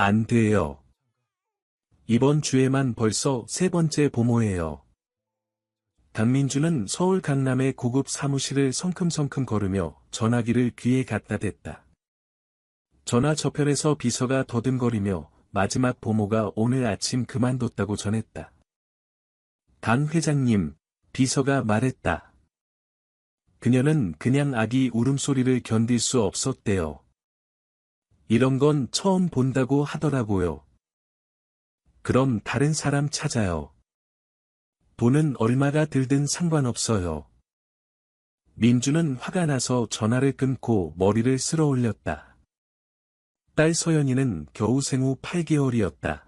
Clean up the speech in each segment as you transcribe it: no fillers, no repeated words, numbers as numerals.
안 돼요. 이번 주에만 벌써 세 번째 보모예요. 강민주는 서울 강남의 고급 사무실을 성큼성큼 걸으며 전화기를 귀에 갖다 댔다. 전화 저편에서 비서가 더듬거리며 마지막 보모가 오늘 아침 그만뒀다고 전했다. 강 회장님, 비서가 말했다. 그녀는 그냥 아기 울음소리를 견딜 수 없었대요. 이런 건 처음 본다고 하더라고요. 그럼 다른 사람 찾아요. 돈은 얼마가 들든 상관없어요. 민주는 화가 나서 전화를 끊고 머리를 쓸어 올렸다. 딸 서연이는 겨우 생후 8개월이었다.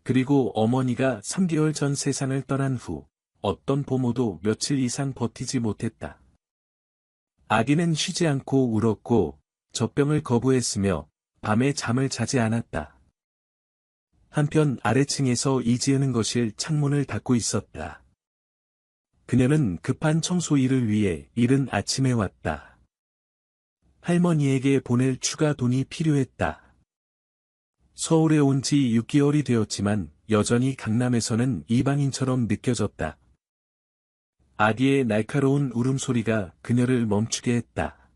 그리고 어머니가 3개월 전 세상을 떠난 후 어떤 보모도 며칠 이상 버티지 못했다. 아기는 쉬지 않고 울었고 젖병을 거부했으며 밤에 잠을 자지 않았다. 한편 아래층에서 이지은은 거실 창문을 닫고 있었다. 그녀는 급한 청소 일을 위해 이른 아침에 왔다. 할머니에게 보낼 추가 돈이 필요했다. 서울에 온 지 6개월이 되었지만 여전히 강남에서는 이방인처럼 느껴졌다. 아기의 날카로운 울음소리가 그녀를 멈추게 했다.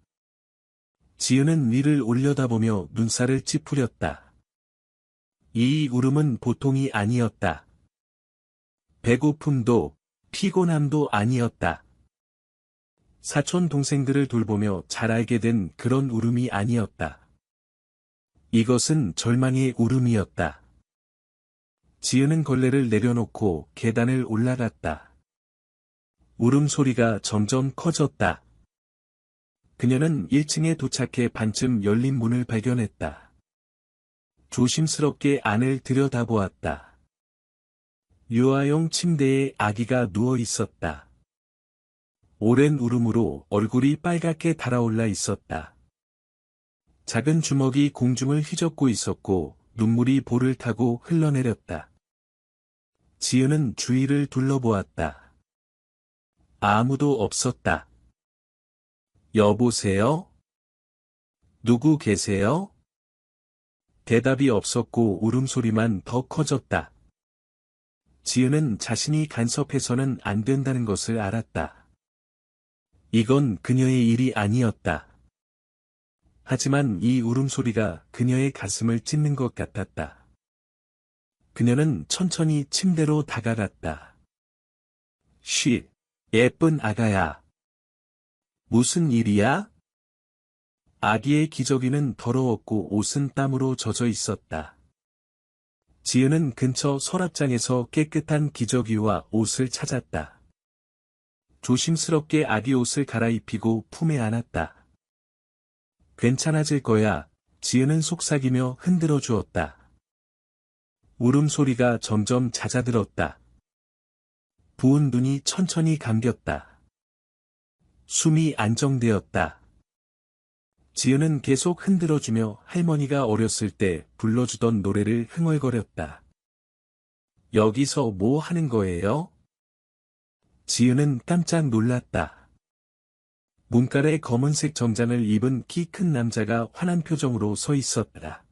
지은은 위를 올려다보며 눈살을 찌푸렸다. 이 울음은 보통이 아니었다. 배고픔도 피곤함도 아니었다. 사촌 동생들을 돌보며 잘 알게 된 그런 울음이 아니었다. 이것은 절망의 울음이었다. 지은은 걸레를 내려놓고 계단을 올라갔다. 울음소리가 점점 커졌다. 그녀는 1층에 도착해 반쯤 열린 문을 발견했다. 조심스럽게 안을 들여다보았다. 유아용 침대에 아기가 누워 있었다. 오랜 울음으로 얼굴이 빨갛게 달아올라 있었다. 작은 주먹이 공중을 휘젓고 있었고 눈물이 볼을 타고 흘러내렸다. 지은은 주위를 둘러보았다. 아무도 없었다. 여보세요? 누구 계세요? 대답이 없었고 울음소리만 더 커졌다. 지은은 자신이 간섭해서는 안 된다는 것을 알았다. 이건 그녀의 일이 아니었다. 하지만 이 울음소리가 그녀의 가슴을 찢는 것 같았다. 그녀는 천천히 침대로 다가갔다. 쉬, 예쁜 아가야. 무슨 일이야? 아기의 기저귀는 더러웠고 옷은 땀으로 젖어 있었다. 지은은 근처 서랍장에서 깨끗한 기저귀와 옷을 찾았다. 조심스럽게 아기 옷을 갈아입히고 품에 안았다. 괜찮아질 거야, 지은은 속삭이며 흔들어 주었다. 울음소리가 점점 잦아들었다. 부은 눈이 천천히 감겼다. 숨이 안정되었다. 지은은 계속 흔들어주며 할머니가 어렸을 때 불러주던 노래를 흥얼거렸다. 여기서 뭐 하는 거예요? 지은은 깜짝 놀랐다. 문깔에 검은색 정장을 입은 키 큰 남자가 환한 표정으로 서 있었다.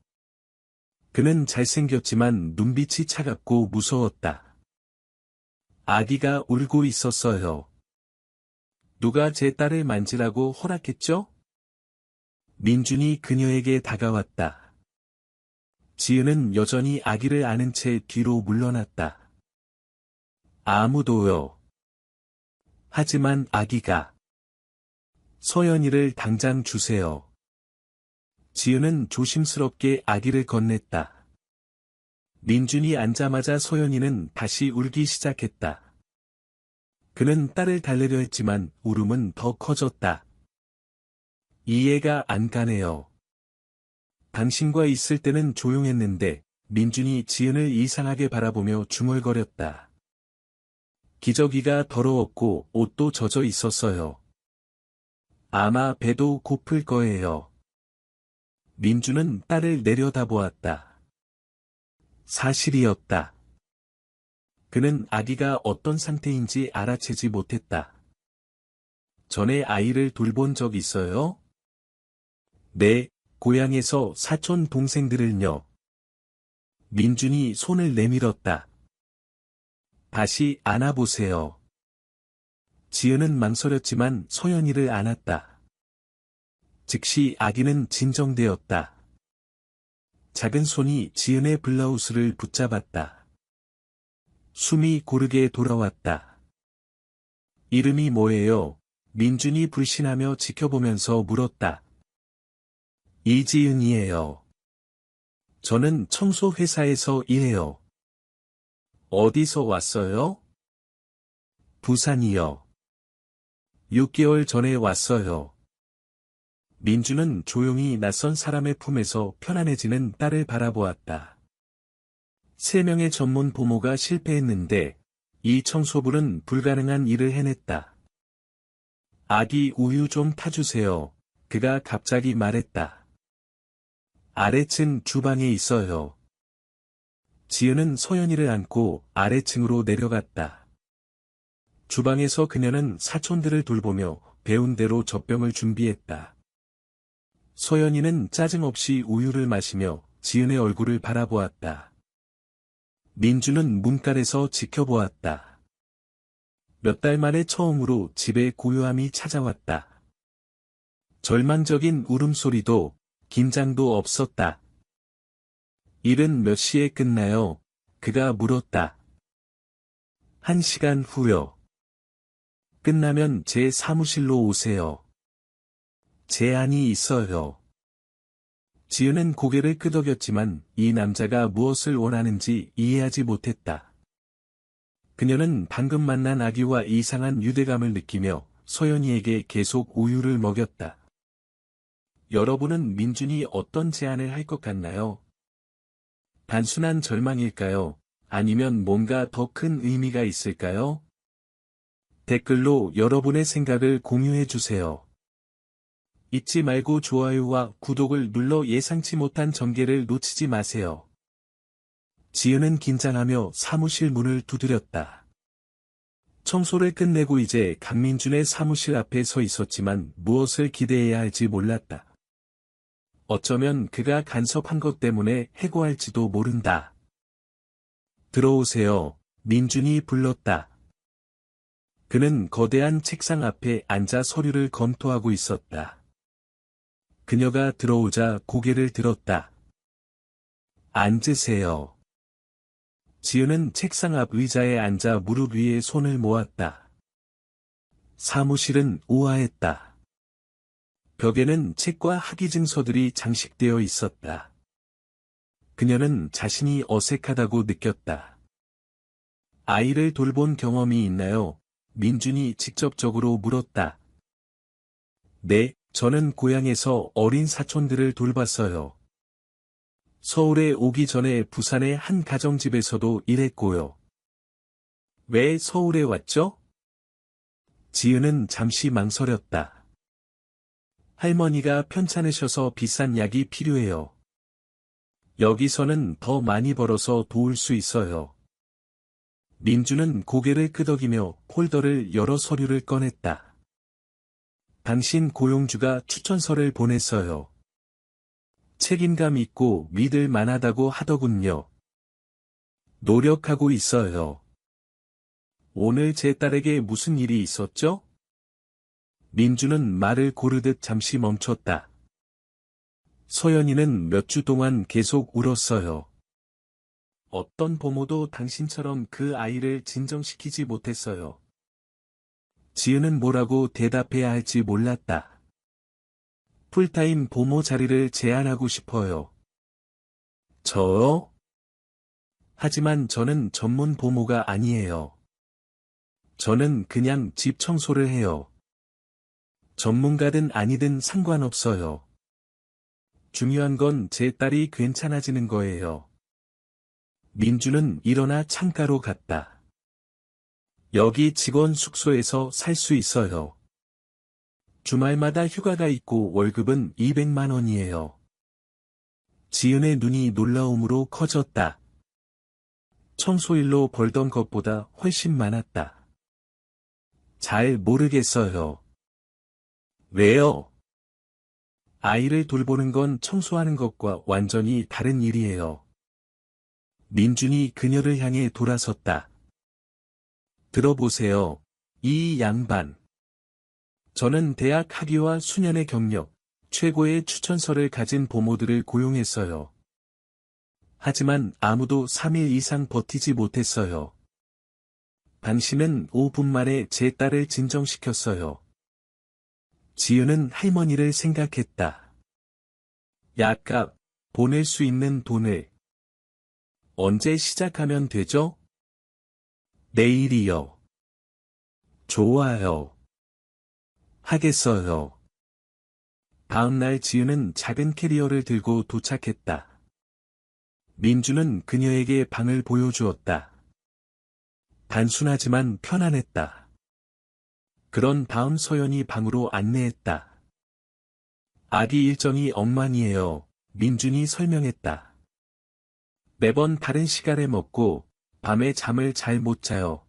그는 잘생겼지만 눈빛이 차갑고 무서웠다. 아기가 울고 있었어요. 누가 제 딸을 만지라고 허락했죠? 민준이 그녀에게 다가왔다. 지은은 여전히 아기를 안은 채 뒤로 물러났다. 아무도요. 하지만 아기가. 서연이를 당장 주세요. 지은은 조심스럽게 아기를 건넸다. 민준이 앉자마자 서연이는 다시 울기 시작했다. 그는 딸을 달래려 했지만 울음은 더 커졌다. 이해가 안 가네요. 당신과 있을 때는 조용했는데 민준이 지은을 이상하게 바라보며 중얼거렸다. 기저귀가 더러웠고 옷도 젖어 있었어요. 아마 배도 고플 거예요. 민준은 딸을 내려다보았다. 사실이었다. 그는 아기가 어떤 상태인지 알아채지 못했다. 전에 아이를 돌본 적 있어요? 네, 고향에서 사촌 동생들을요. 민준이 손을 내밀었다. 다시 안아보세요. 지은은 망설였지만 소연이를 안았다. 즉시 아기는 진정되었다. 작은 손이 지은의 블라우스를 붙잡았다. 숨이 고르게 돌아왔다. 이름이 뭐예요? 민준이 불신하며 지켜보면서 물었다. 이지은이에요. 저는 청소회사에서 일해요. 어디서 왔어요? 부산이요. 6개월 전에 왔어요. 민주는 조용히 낯선 사람의 품에서 편안해지는 딸을 바라보았다. 3명의 전문 보모가 실패했는데 이 청소부는 불가능한 일을 해냈다. 아기 우유 좀 타주세요. 그가 갑자기 말했다. 아래층 주방에 있어요. 지은은 소연이를 안고 아래층으로 내려갔다. 주방에서 그녀는 사촌들을 돌보며 배운 대로 젖병을 준비했다. 소연이는 짜증 없이 우유를 마시며 지은의 얼굴을 바라보았다. 민주는 문간에서 지켜보았다. 몇 달 만에 처음으로 집에 고요함이 찾아왔다. 절망적인 울음소리도 긴장도 없었다. 일은 몇 시에 끝나요? 그가 물었다. 1시간 후요. 끝나면 제 사무실로 오세요. 제안이 있어요. 지은은 고개를 끄덕였지만 이 남자가 무엇을 원하는지 이해하지 못했다. 그녀는 방금 만난 아기와 이상한 유대감을 느끼며 소연이에게 계속 우유를 먹였다. 여러분은 민준이 어떤 제안을 할 것 같나요? 단순한 절망일까요? 아니면 뭔가 더 큰 의미가 있을까요? 댓글로 여러분의 생각을 공유해주세요. 잊지 말고 좋아요와 구독을 눌러 예상치 못한 전개를 놓치지 마세요. 지은은 긴장하며 사무실 문을 두드렸다. 청소를 끝내고 이제 강민준의 사무실 앞에 서 있었지만 무엇을 기대해야 할지 몰랐다. 어쩌면 그가 간섭한 것 때문에 해고할지도 모른다. 들어오세요. 민준이 불렀다. 그는 거대한 책상 앞에 앉아 서류를 검토하고 있었다. 그녀가 들어오자 고개를 들었다. 앉으세요. 지은은 책상 앞 의자에 앉아 무릎 위에 손을 모았다. 사무실은 우아했다. 벽에는 책과 학위증서들이 장식되어 있었다. 그녀는 자신이 어색하다고 느꼈다. 아이를 돌본 경험이 있나요? 민준이 직접적으로 물었다. 네, 저는 고향에서 어린 사촌들을 돌봤어요. 서울에 오기 전에 부산의 한 가정집에서도 일했고요. 왜 서울에 왔죠? 지은은 잠시 망설였다. 할머니가 편찮으셔서 비싼 약이 필요해요. 여기서는 더 많이 벌어서 도울 수 있어요. 민주는 고개를 끄덕이며 폴더를 열어 서류를 꺼냈다. 당신 고용주가 추천서를 보냈어요. 책임감 있고 믿을 만하다고 하더군요. 노력하고 있어요. 오늘 제 딸에게 무슨 일이 있었죠? 민주는 말을 고르듯 잠시 멈췄다. 소연이는 몇 주 동안 계속 울었어요. 어떤 보모도 당신처럼 그 아이를 진정시키지 못했어요. 지은은 뭐라고 대답해야 할지 몰랐다. 풀타임 보모 자리를 제안하고 싶어요. 저요? 하지만 저는 전문 보모가 아니에요. 저는 그냥 집 청소를 해요. 전문가든 아니든 상관없어요. 중요한 건 제 딸이 괜찮아지는 거예요. 민주는 일어나 창가로 갔다. 여기 직원 숙소에서 살 수 있어요. 주말마다 휴가가 있고 월급은 200만 원이에요. 지은의 눈이 놀라움으로 커졌다. 청소일로 벌던 것보다 훨씬 많았다. 잘 모르겠어요. 왜요? 아이를 돌보는 건 청소하는 것과 완전히 다른 일이에요. 민준이 그녀를 향해 돌아섰다. 들어보세요. 이 양반. 저는 대학 학위와 수년의 경력, 최고의 추천서를 가진 보모들을 고용했어요. 하지만 아무도 3일 이상 버티지 못했어요. 당신은 5분 만에 제 딸을 진정시켰어요. 지은은 할머니를 생각했다. 약값, 보낼 수 있는 돈을. 언제 시작하면 되죠? 내일이요. 좋아요. 하겠어요. 다음날 지은은 작은 캐리어를 들고 도착했다. 민주는 그녀에게 방을 보여주었다. 단순하지만 편안했다. 그런 다음 소연이 방으로 안내했다. 아기 일정이 엉망이에요. 민준이 설명했다. 매번 다른 시간에 먹고 밤에 잠을 잘 못 자요.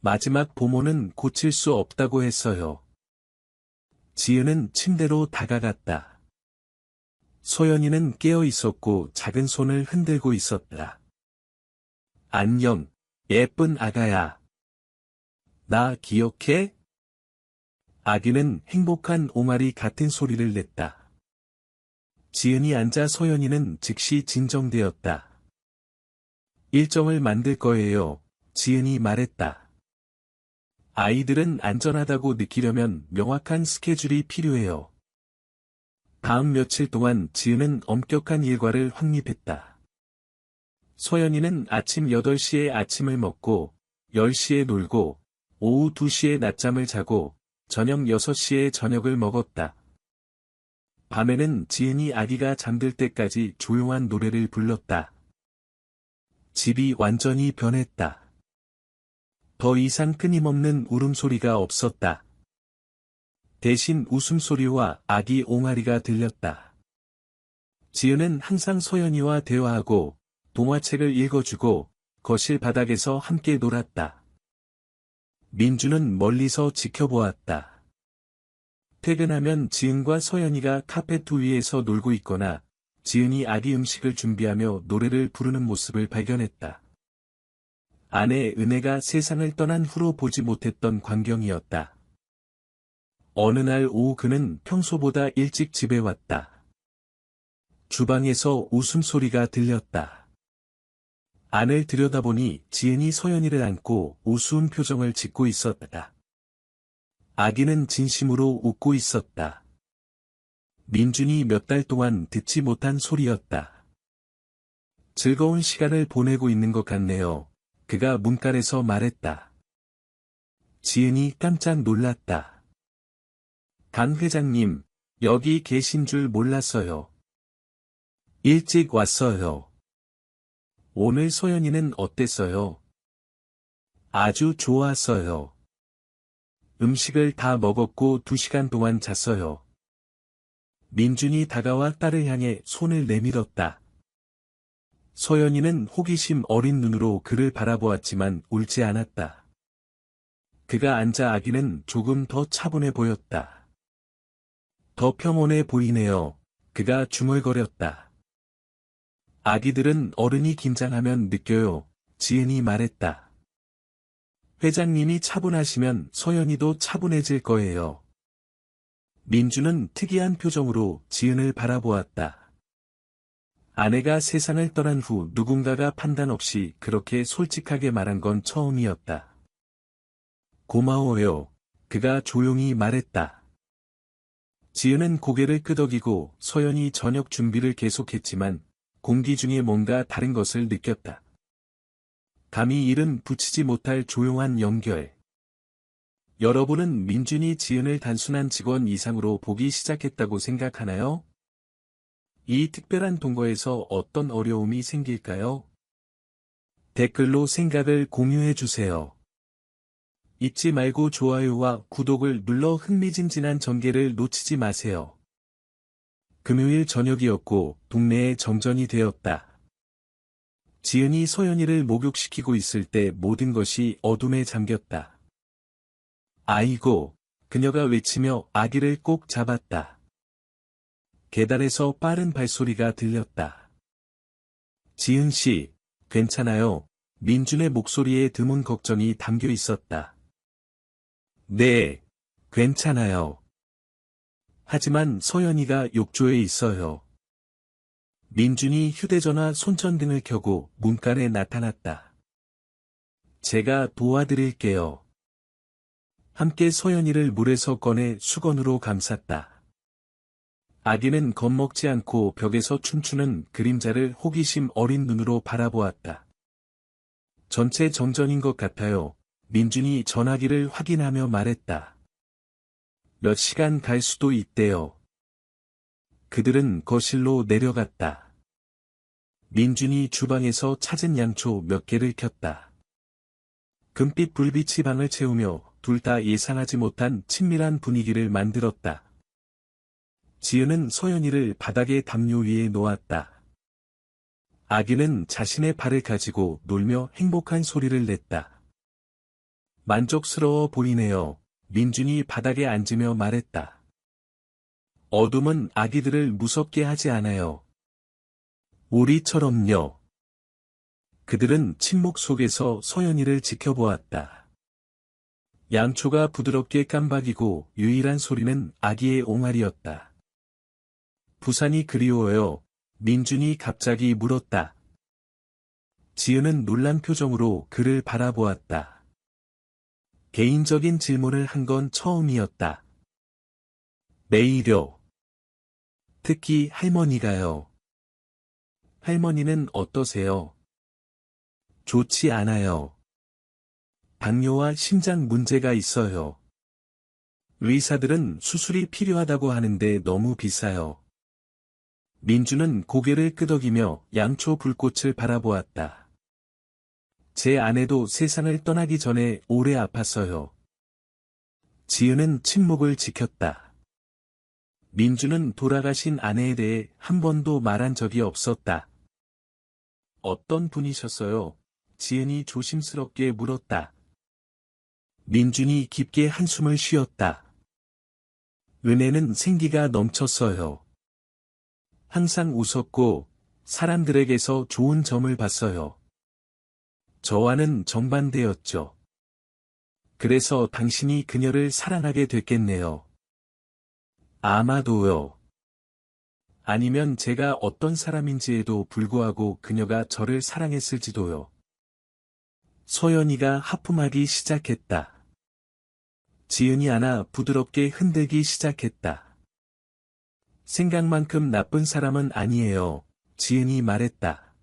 마지막 보모는 고칠 수 없다고 했어요. 지은은 침대로 다가갔다. 소연이는 깨어 있었고 작은 손을 흔들고 있었다. 안녕, 예쁜 아가야. 나 기억해? 아기는 행복한 옹알이 같은 소리를 냈다. 지은이 앉아 소연이는 즉시 진정되었다. 일정을 만들 거예요. 지은이 말했다. 아이들은 안전하다고 느끼려면 명확한 스케줄이 필요해요. 다음 며칠 동안 지은은 엄격한 일과를 확립했다. 소연이는 아침 8시에 아침을 먹고, 10시에 놀고, 오후 2시에 낮잠을 자고, 저녁 6시에 저녁을 먹었다. 밤에는 지은이 아기가 잠들 때까지 조용한 노래를 불렀다. 집이 완전히 변했다. 더 이상 끊임없는 울음소리가 없었다. 대신 웃음소리와 아기 옹알이가 들렸다. 지은은 항상 소연이와 대화하고 동화책을 읽어주고 거실 바닥에서 함께 놀았다. 민주는 멀리서 지켜보았다. 퇴근하면 지은과 소연이가 카페트 위에서 놀고 있거나 지은이 아기 음식을 준비하며 노래를 부르는 모습을 발견했다. 아내 은혜가 세상을 떠난 후로 보지 못했던 광경이었다. 어느 날 오후 그는 평소보다 일찍 집에 왔다. 주방에서 웃음소리가 들렸다. 안을 들여다보니 지은이 소연이를 안고 우스운 표정을 짓고 있었다. 아기는 진심으로 웃고 있었다. 민준이 몇 달 동안 듣지 못한 소리였다. 즐거운 시간을 보내고 있는 것 같네요. 그가 문간에서 말했다. 지은이 깜짝 놀랐다. 강 회장님, 여기 계신 줄 몰랐어요. 일찍 왔어요. 오늘 소연이는 어땠어요? 아주 좋았어요. 음식을 다 먹었고 2시간 동안 잤어요. 민준이 다가와 딸을 향해 손을 내밀었다. 소연이는 호기심 어린 눈으로 그를 바라보았지만 울지 않았다. 그가 앉아 아기는 조금 더 차분해 보였다. 더 평온해 보이네요. 그가 중얼거렸다. 아기들은 어른이 긴장하면 느껴요. 지은이 말했다. 회장님이 차분하시면 소연이도 차분해질 거예요. 민주는 특이한 표정으로 지은을 바라보았다. 아내가 세상을 떠난 후 누군가가 판단 없이 그렇게 솔직하게 말한 건 처음이었다. 고마워요. 그가 조용히 말했다. 지은은 고개를 끄덕이고 소연이 저녁 준비를 계속했지만 공기 중에 뭔가 다른 것을 느꼈다. 감히 이름 붙이지 못할 조용한 연결. 여러분은 민준이 지은을 단순한 직원 이상으로 보기 시작했다고 생각하나요? 이 특별한 동거에서 어떤 어려움이 생길까요? 댓글로 생각을 공유해주세요. 잊지 말고 좋아요와 구독을 눌러 흥미진진한 전개를 놓치지 마세요. 금요일 저녁이었고 동네에 정전이 되었다. 지은이 소연이를 목욕시키고 있을 때 모든 것이 어둠에 잠겼다. 아이고, 그녀가 외치며 아기를 꼭 잡았다. 계단에서 빠른 발소리가 들렸다. 지은 씨, 괜찮아요? 민준의 목소리에 드문 걱정이 담겨 있었다. 네, 괜찮아요. 하지만 서연이가 욕조에 있어요. 민준이 휴대전화 손전등을 켜고 문간에 나타났다. 제가 도와드릴게요. 함께 서연이를 물에서 꺼내 수건으로 감쌌다. 아기는 겁먹지 않고 벽에서 춤추는 그림자를 호기심 어린 눈으로 바라보았다. 전체 정전인 것 같아요. 민준이 전화기를 확인하며 말했다. 몇 시간 갈 수도 있대요. 그들은 거실로 내려갔다. 민준이 주방에서 찾은 양초 몇 개를 켰다. 금빛 불빛이 방을 채우며 둘 다 예상하지 못한 친밀한 분위기를 만들었다. 지은은 서연이를 바닥에 담요 위에 놓았다. 아기는 자신의 발을 가지고 놀며 행복한 소리를 냈다. 만족스러워 보이네요. 민준이 바닥에 앉으며 말했다. 어둠은 아기들을 무섭게 하지 않아요. 우리처럼요. 그들은 침묵 속에서 서연이를 지켜보았다. 양초가 부드럽게 깜박이고 유일한 소리는 아기의 옹알이였다. 부산이 그리워요. 민준이 갑자기 물었다. 지은은 놀란 표정으로 그를 바라보았다. 개인적인 질문을 한 건 처음이었다. 매일요. 특히 할머니가요. 할머니는 어떠세요? 좋지 않아요. 당뇨와 심장 문제가 있어요. 의사들은 수술이 필요하다고 하는데 너무 비싸요. 민주는 고개를 끄덕이며 양초 불꽃을 바라보았다. 제 아내도 세상을 떠나기 전에 오래 아팠어요. 지은은 침묵을 지켰다. 민주는 돌아가신 아내에 대해 한 번도 말한 적이 없었다. 어떤 분이셨어요? 지은이 조심스럽게 물었다. 민준이 깊게 한숨을 쉬었다. 은혜는 생기가 넘쳤어요. 항상 웃었고 사람들에게서 좋은 점을 봤어요. 저와는 정반대였죠. 그래서 당신이 그녀를 사랑하게 됐겠네요. 아마도요. 아니면 제가 어떤 사람인지에도 불구하고 그녀가 저를 사랑했을지도요. 서연이가 하품하기 시작했다. 지은이 안아 부드럽게 흔들기 시작했다. 생각만큼 나쁜 사람은 아니에요. 지은이 말했다.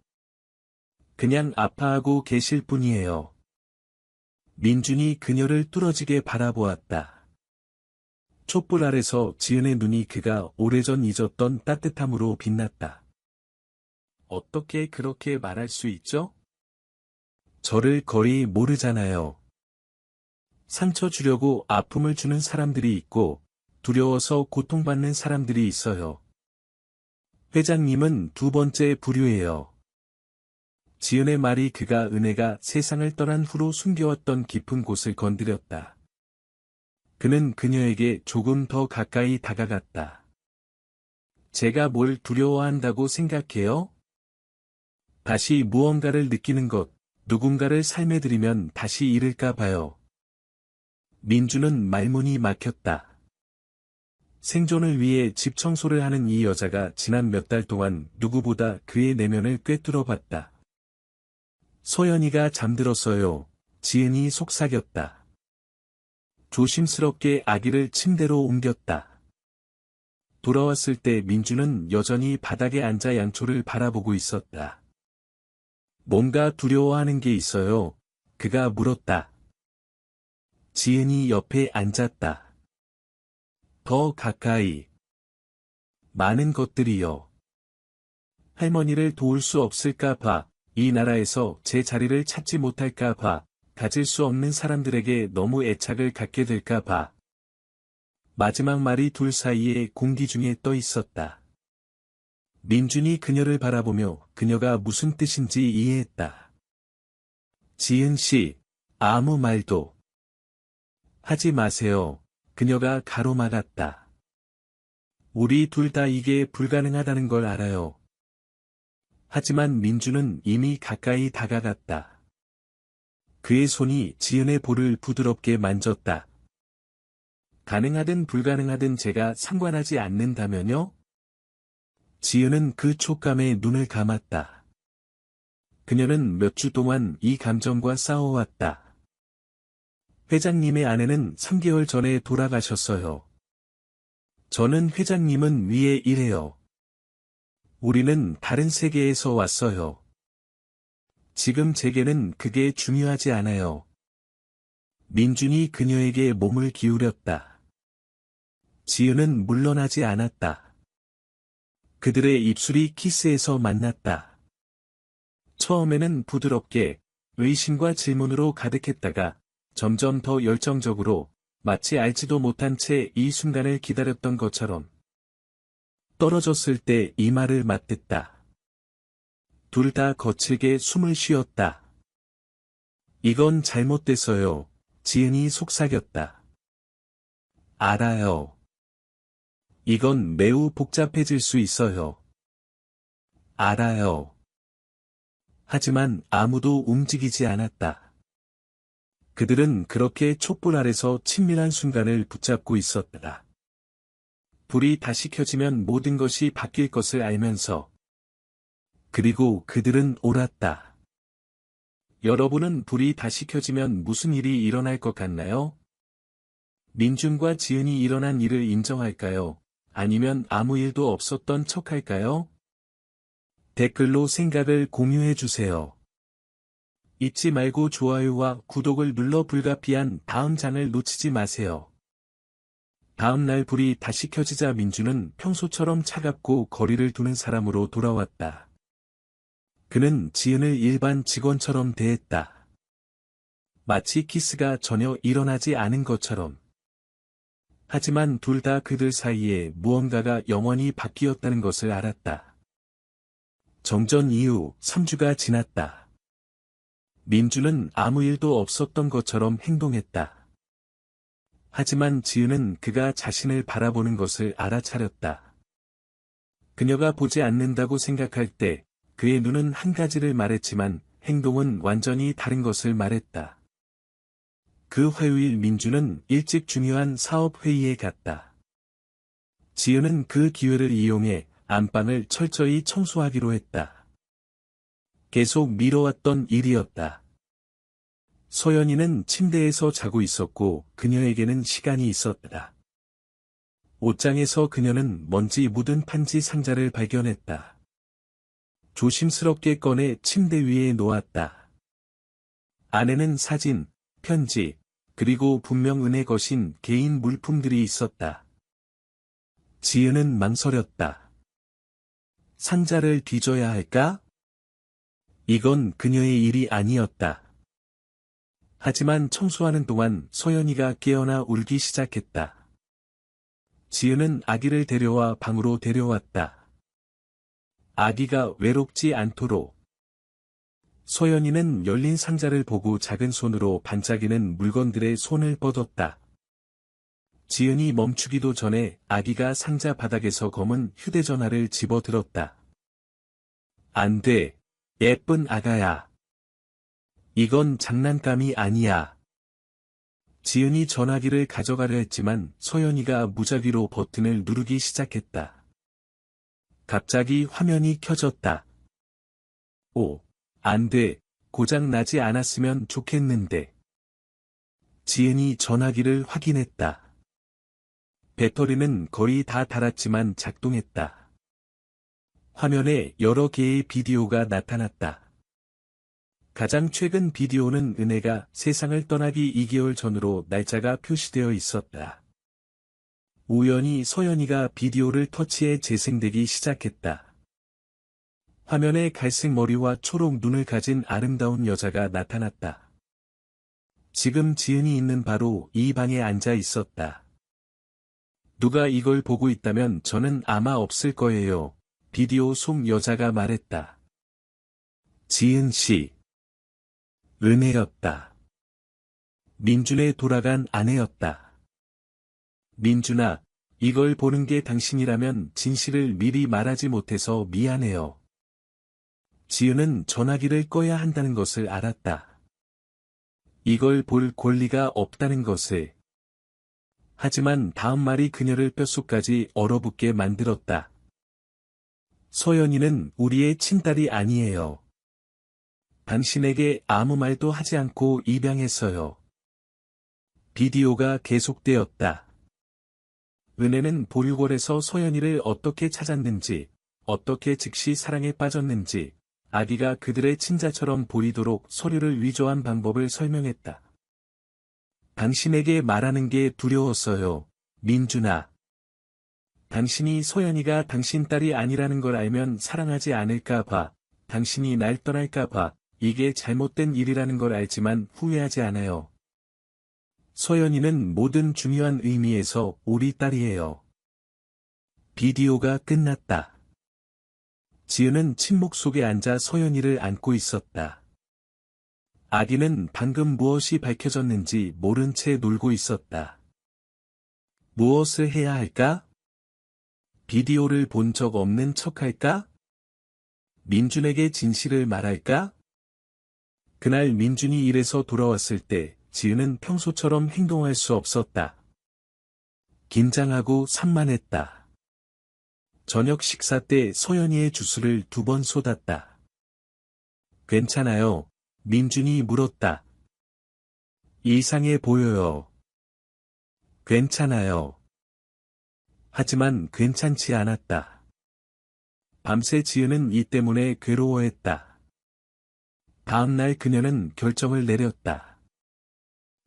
그냥 아파하고 계실 뿐이에요. 민준이 그녀를 뚫어지게 바라보았다. 촛불 아래서 지은의 눈이 그가 오래전 잊었던 따뜻함으로 빛났다. 어떻게 그렇게 말할 수 있죠? 저를 거의 모르잖아요. 상처 주려고 아픔을 주는 사람들이 있고, 두려워서 고통받는 사람들이 있어요. 회장님은 두 번째 부류예요. 지은의 말이 그가 은혜가 세상을 떠난 후로 숨겨왔던 깊은 곳을 건드렸다. 그는 그녀에게 조금 더 가까이 다가갔다. 제가 뭘 두려워한다고 생각해요? 다시 무언가를 느끼는 것, 누군가를 삶에 들이면 다시 잃을까 봐요. 민주는 말문이 막혔다. 생존을 위해 집 청소를 하는 이 여자가 지난 몇 달 동안 누구보다 그의 내면을 꿰뚫어 봤다. 서연이가 잠들었어요. 지은이 속삭였다. 조심스럽게 아기를 침대로 옮겼다. 돌아왔을 때 민주는 여전히 바닥에 앉아 양초를 바라보고 있었다. 뭔가 두려워하는 게 있어요. 그가 물었다. 지은이 옆에 앉았다. 더 가까이. 많은 것들이요. 할머니를 도울 수 없을까 봐, 이 나라에서 제 자리를 찾지 못할까 봐, 가질 수 없는 사람들에게 너무 애착을 갖게 될까 봐. 마지막 말이 둘 사이에 공기 중에 떠 있었다. 민준이 그녀를 바라보며 그녀가 무슨 뜻인지 이해했다. 지은 씨, 아무 말도 하지 마세요. 그녀가 가로막았다. 우리 둘 다 이게 불가능하다는 걸 알아요. 하지만 민주는 이미 가까이 다가갔다. 그의 손이 지은의 볼을 부드럽게 만졌다. 가능하든 불가능하든 제가 상관하지 않는다면요? 지은은 그 촉감에 눈을 감았다. 그녀는 몇 주 동안 이 감정과 싸워왔다. 회장님의 아내는 3개월 전에 돌아가셨어요. 저는 회장님은 위에 일해요. 우리는 다른 세계에서 왔어요. 지금 제게는 그게 중요하지 않아요. 민준이 그녀에게 몸을 기울였다. 지은은 물러나지 않았다. 그들의 입술이 키스에서 만났다. 처음에는 부드럽게 의심과 질문으로 가득했다가 점점 더 열정적으로 마치 알지도 못한 채 이 순간을 기다렸던 것처럼 떨어졌을 때 이마를 맞댔다. 둘 다 거칠게 숨을 쉬었다. 이건 잘못됐어요. 지은이 속삭였다. 알아요. 이건 매우 복잡해질 수 있어요. 알아요. 하지만 아무도 움직이지 않았다. 그들은 그렇게 촛불 아래서 친밀한 순간을 붙잡고 있었다. 불이 다시 켜지면 모든 것이 바뀔 것을 알면서. 그리고 그들은 옳았다. 여러분은 불이 다시 켜지면 무슨 일이 일어날 것 같나요? 민준과 지은이 일어난 일을 인정할까요? 아니면 아무 일도 없었던 척할까요? 댓글로 생각을 공유해주세요. 잊지 말고 좋아요와 구독을 눌러 불가피한 다음 장을 놓치지 마세요. 다음 날 불이 다시 켜지자 민주는 평소처럼 차갑고 거리를 두는 사람으로 돌아왔다. 그는 지은을 일반 직원처럼 대했다. 마치 키스가 전혀 일어나지 않은 것처럼. 하지만 둘 다 그들 사이에 무언가가 영원히 바뀌었다는 것을 알았다. 정전 이후 3주가 지났다. 민주는 아무 일도 없었던 것처럼 행동했다. 하지만 지은은 그가 자신을 바라보는 것을 알아차렸다. 그녀가 보지 않는다고 생각할 때 그의 눈은 한 가지를 말했지만 행동은 완전히 다른 것을 말했다. 그 화요일 민주는 일찍 중요한 사업 회의에 갔다. 지은은 그 기회를 이용해 안방을 철저히 청소하기로 했다. 계속 미뤄왔던 일이었다. 소연이는 침대에서 자고 있었고 그녀에게는 시간이 있었다. 옷장에서 그녀는 먼지 묻은 판지 상자를 발견했다. 조심스럽게 꺼내 침대 위에 놓았다. 안에는 사진, 편지, 그리고 분명 은의 것인 개인 물품들이 있었다. 지은은 망설였다. 상자를 뒤져야 할까? 이건 그녀의 일이 아니었다. 하지만 청소하는 동안 소연이가 깨어나 울기 시작했다. 지은은 아기를 데려와 방으로 데려왔다. 아기가 외롭지 않도록. 소연이는 열린 상자를 보고 작은 손으로 반짝이는 물건들의 손을 뻗었다. 지은이 멈추기도 전에 아기가 상자 바닥에서 검은 휴대전화를 집어들었다. 안 돼, 예쁜 아가야. 이건 장난감이 아니야. 지은이 전화기를 가져가려 했지만 소연이가 무작위로 버튼을 누르기 시작했다. 갑자기 화면이 켜졌다. 오, 안 돼, 고장 나지 않았으면 좋겠는데. 지은이 전화기를 확인했다. 배터리는 거의 다 닳았지만 작동했다. 화면에 여러 개의 비디오가 나타났다. 가장 최근 비디오는 은혜가 세상을 떠나기 2개월 전으로 날짜가 표시되어 있었다. 우연히 소연이가 비디오를 터치해 재생되기 시작했다. 화면에 갈색 머리와 초록 눈을 가진 아름다운 여자가 나타났다. 지금 지은이 있는 바로 이 방에 앉아 있었다. 누가 이걸 보고 있다면 저는 아마 없을 거예요. 비디오 속 여자가 말했다. 지은 씨. 은혜였다. 민준의 돌아간 아내였다. 민준아, 이걸 보는 게 당신이라면 진실을 미리 말하지 못해서 미안해요. 지은은 전화기를 꺼야 한다는 것을 알았다. 이걸 볼 권리가 없다는 것을. 하지만 다음 말이 그녀를 뼛속까지 얼어붙게 만들었다. 소연이는 우리의 친딸이 아니에요. 당신에게 아무 말도 하지 않고 입양했어요. 비디오가 계속되었다. 은혜는 보육원에서 소연이를 어떻게 찾았는지, 어떻게 즉시 사랑에 빠졌는지, 아기가 그들의 친자처럼 보이도록 서류를 위조한 방법을 설명했다. 당신에게 말하는 게 두려웠어요, 민준아. 당신이 소연이가 당신 딸이 아니라는 걸 알면 사랑하지 않을까 봐, 당신이 날 떠날까 봐, 이게 잘못된 일이라는 걸 알지만 후회하지 않아요. 소연이는 모든 중요한 의미에서 우리 딸이에요. 비디오가 끝났다. 지은은 침묵 속에 앉아 소연이를 안고 있었다. 아기는 방금 무엇이 밝혀졌는지 모른 채 놀고 있었다. 무엇을 해야 할까? 비디오를 본 적 없는 척할까? 민준에게 진실을 말할까? 그날 민준이 일에서 돌아왔을 때 지은은 평소처럼 행동할 수 없었다. 긴장하고 산만했다. 저녁 식사 때 소연이의 주스를 2번 쏟았다. 괜찮아요? 민준이 물었다. 이상해 보여요. 괜찮아요. 하지만 괜찮지 않았다. 밤새 지은은 이 때문에 괴로워했다. 다음날 그녀는 결정을 내렸다.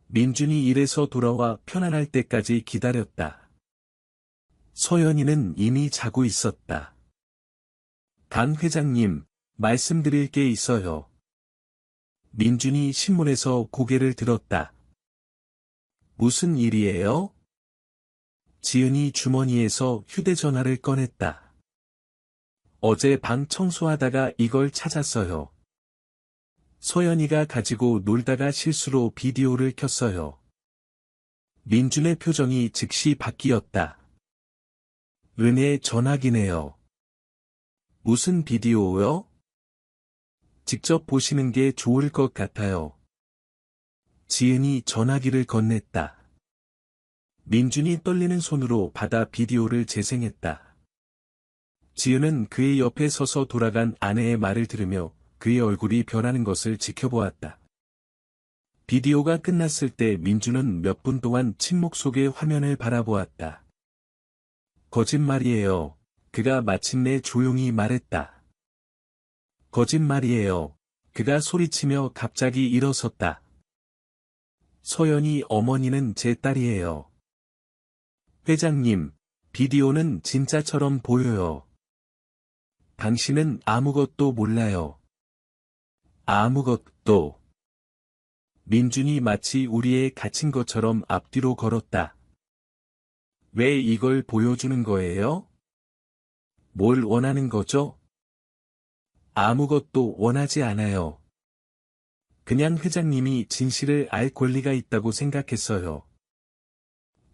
민준이 일에서 돌아와 편안할 때까지 기다렸다. 소연이는 이미 자고 있었다. 강 회장님, 말씀드릴 게 있어요. 민준이 신문에서 고개를 들었다. 무슨 일이에요? 지은이 주머니에서 휴대전화를 꺼냈다. 어제 방 청소하다가 이걸 찾았어요. 소연이가 가지고 놀다가 실수로 비디오를 켰어요. 민준의 표정이 즉시 바뀌었다. 은혜의 전화기네요. 무슨 비디오요? 직접 보시는 게 좋을 것 같아요. 지은이 전화기를 건넸다. 민준이 떨리는 손으로 받아 비디오를 재생했다. 지은은 그의 옆에 서서 돌아간 아내의 말을 들으며 그의 얼굴이 변하는 것을 지켜보았다. 비디오가 끝났을 때 민준은 몇 분 동안 침묵 속의 화면을 바라보았다. 거짓말이에요. 그가 마침내 조용히 말했다. 거짓말이에요. 그가 소리치며 갑자기 일어섰다. 소연이 어머니는 제 딸이에요. 회장님, 비디오는 진짜처럼 보여요. 당신은 아무것도 몰라요. 아무것도. 민준이 마치 우리에 갇힌 것처럼 앞뒤로 걸었다. 왜 이걸 보여주는 거예요? 뭘 원하는 거죠? 아무것도 원하지 않아요. 그냥 회장님이 진실을 알 권리가 있다고 생각했어요.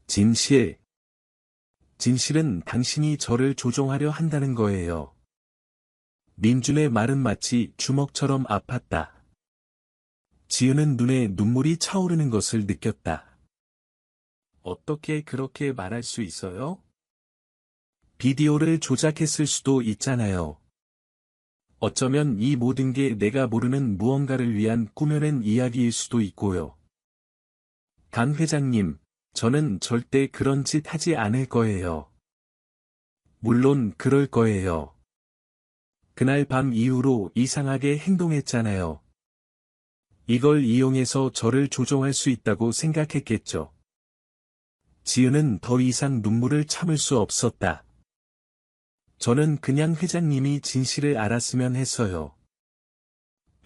진실. 진실은 당신이 저를 조종하려 한다는 거예요. 민준의 말은 마치 주먹처럼 아팠다. 지은은 눈에 눈물이 차오르는 것을 느꼈다. 어떻게 그렇게 말할 수 있어요? 비디오를 조작했을 수도 있잖아요. 어쩌면 이 모든 게 내가 모르는 무언가를 위한 꾸며낸 이야기일 수도 있고요. 강 회장님, 저는 절대 그런 짓 하지 않을 거예요. 물론 그럴 거예요. 그날 밤 이후로 이상하게 행동했잖아요. 이걸 이용해서 저를 조종할 수 있다고 생각했겠죠. 지은은 더 이상 눈물을 참을 수 없었다. 저는 그냥 회장님이 진실을 알았으면 했어요.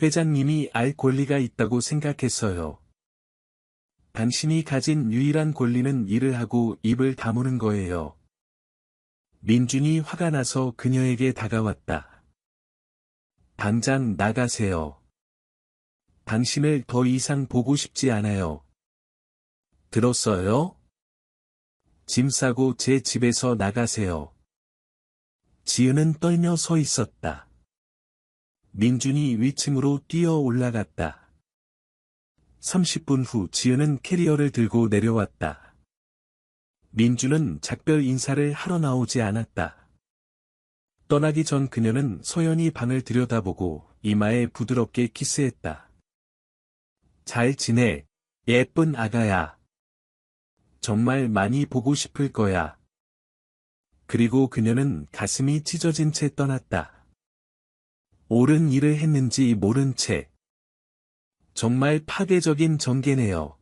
회장님이 알 권리가 있다고 생각했어요. 당신이 가진 유일한 권리는 일을 하고 입을 다무는 거예요. 민준이 화가 나서 그녀에게 다가왔다. 당장 나가세요. 당신을 더 이상 보고 싶지 않아요. 들었어요? 짐 싸고 제 집에서 나가세요. 지은은 떨며 서 있었다. 민준이 위층으로 뛰어 올라갔다. 30분 후 지은은 캐리어를 들고 내려왔다. 민준은 작별 인사를 하러 나오지 않았다. 떠나기 전 그녀는 소연이 방을 들여다보고 이마에 부드럽게 키스했다. 잘 지내, 예쁜 아가야. 정말 많이 보고 싶을 거야. 그리고 그녀는 가슴이 찢어진 채 떠났다. 옳은 일을 했는지 모른 채. 정말 파괴적인 전개네요.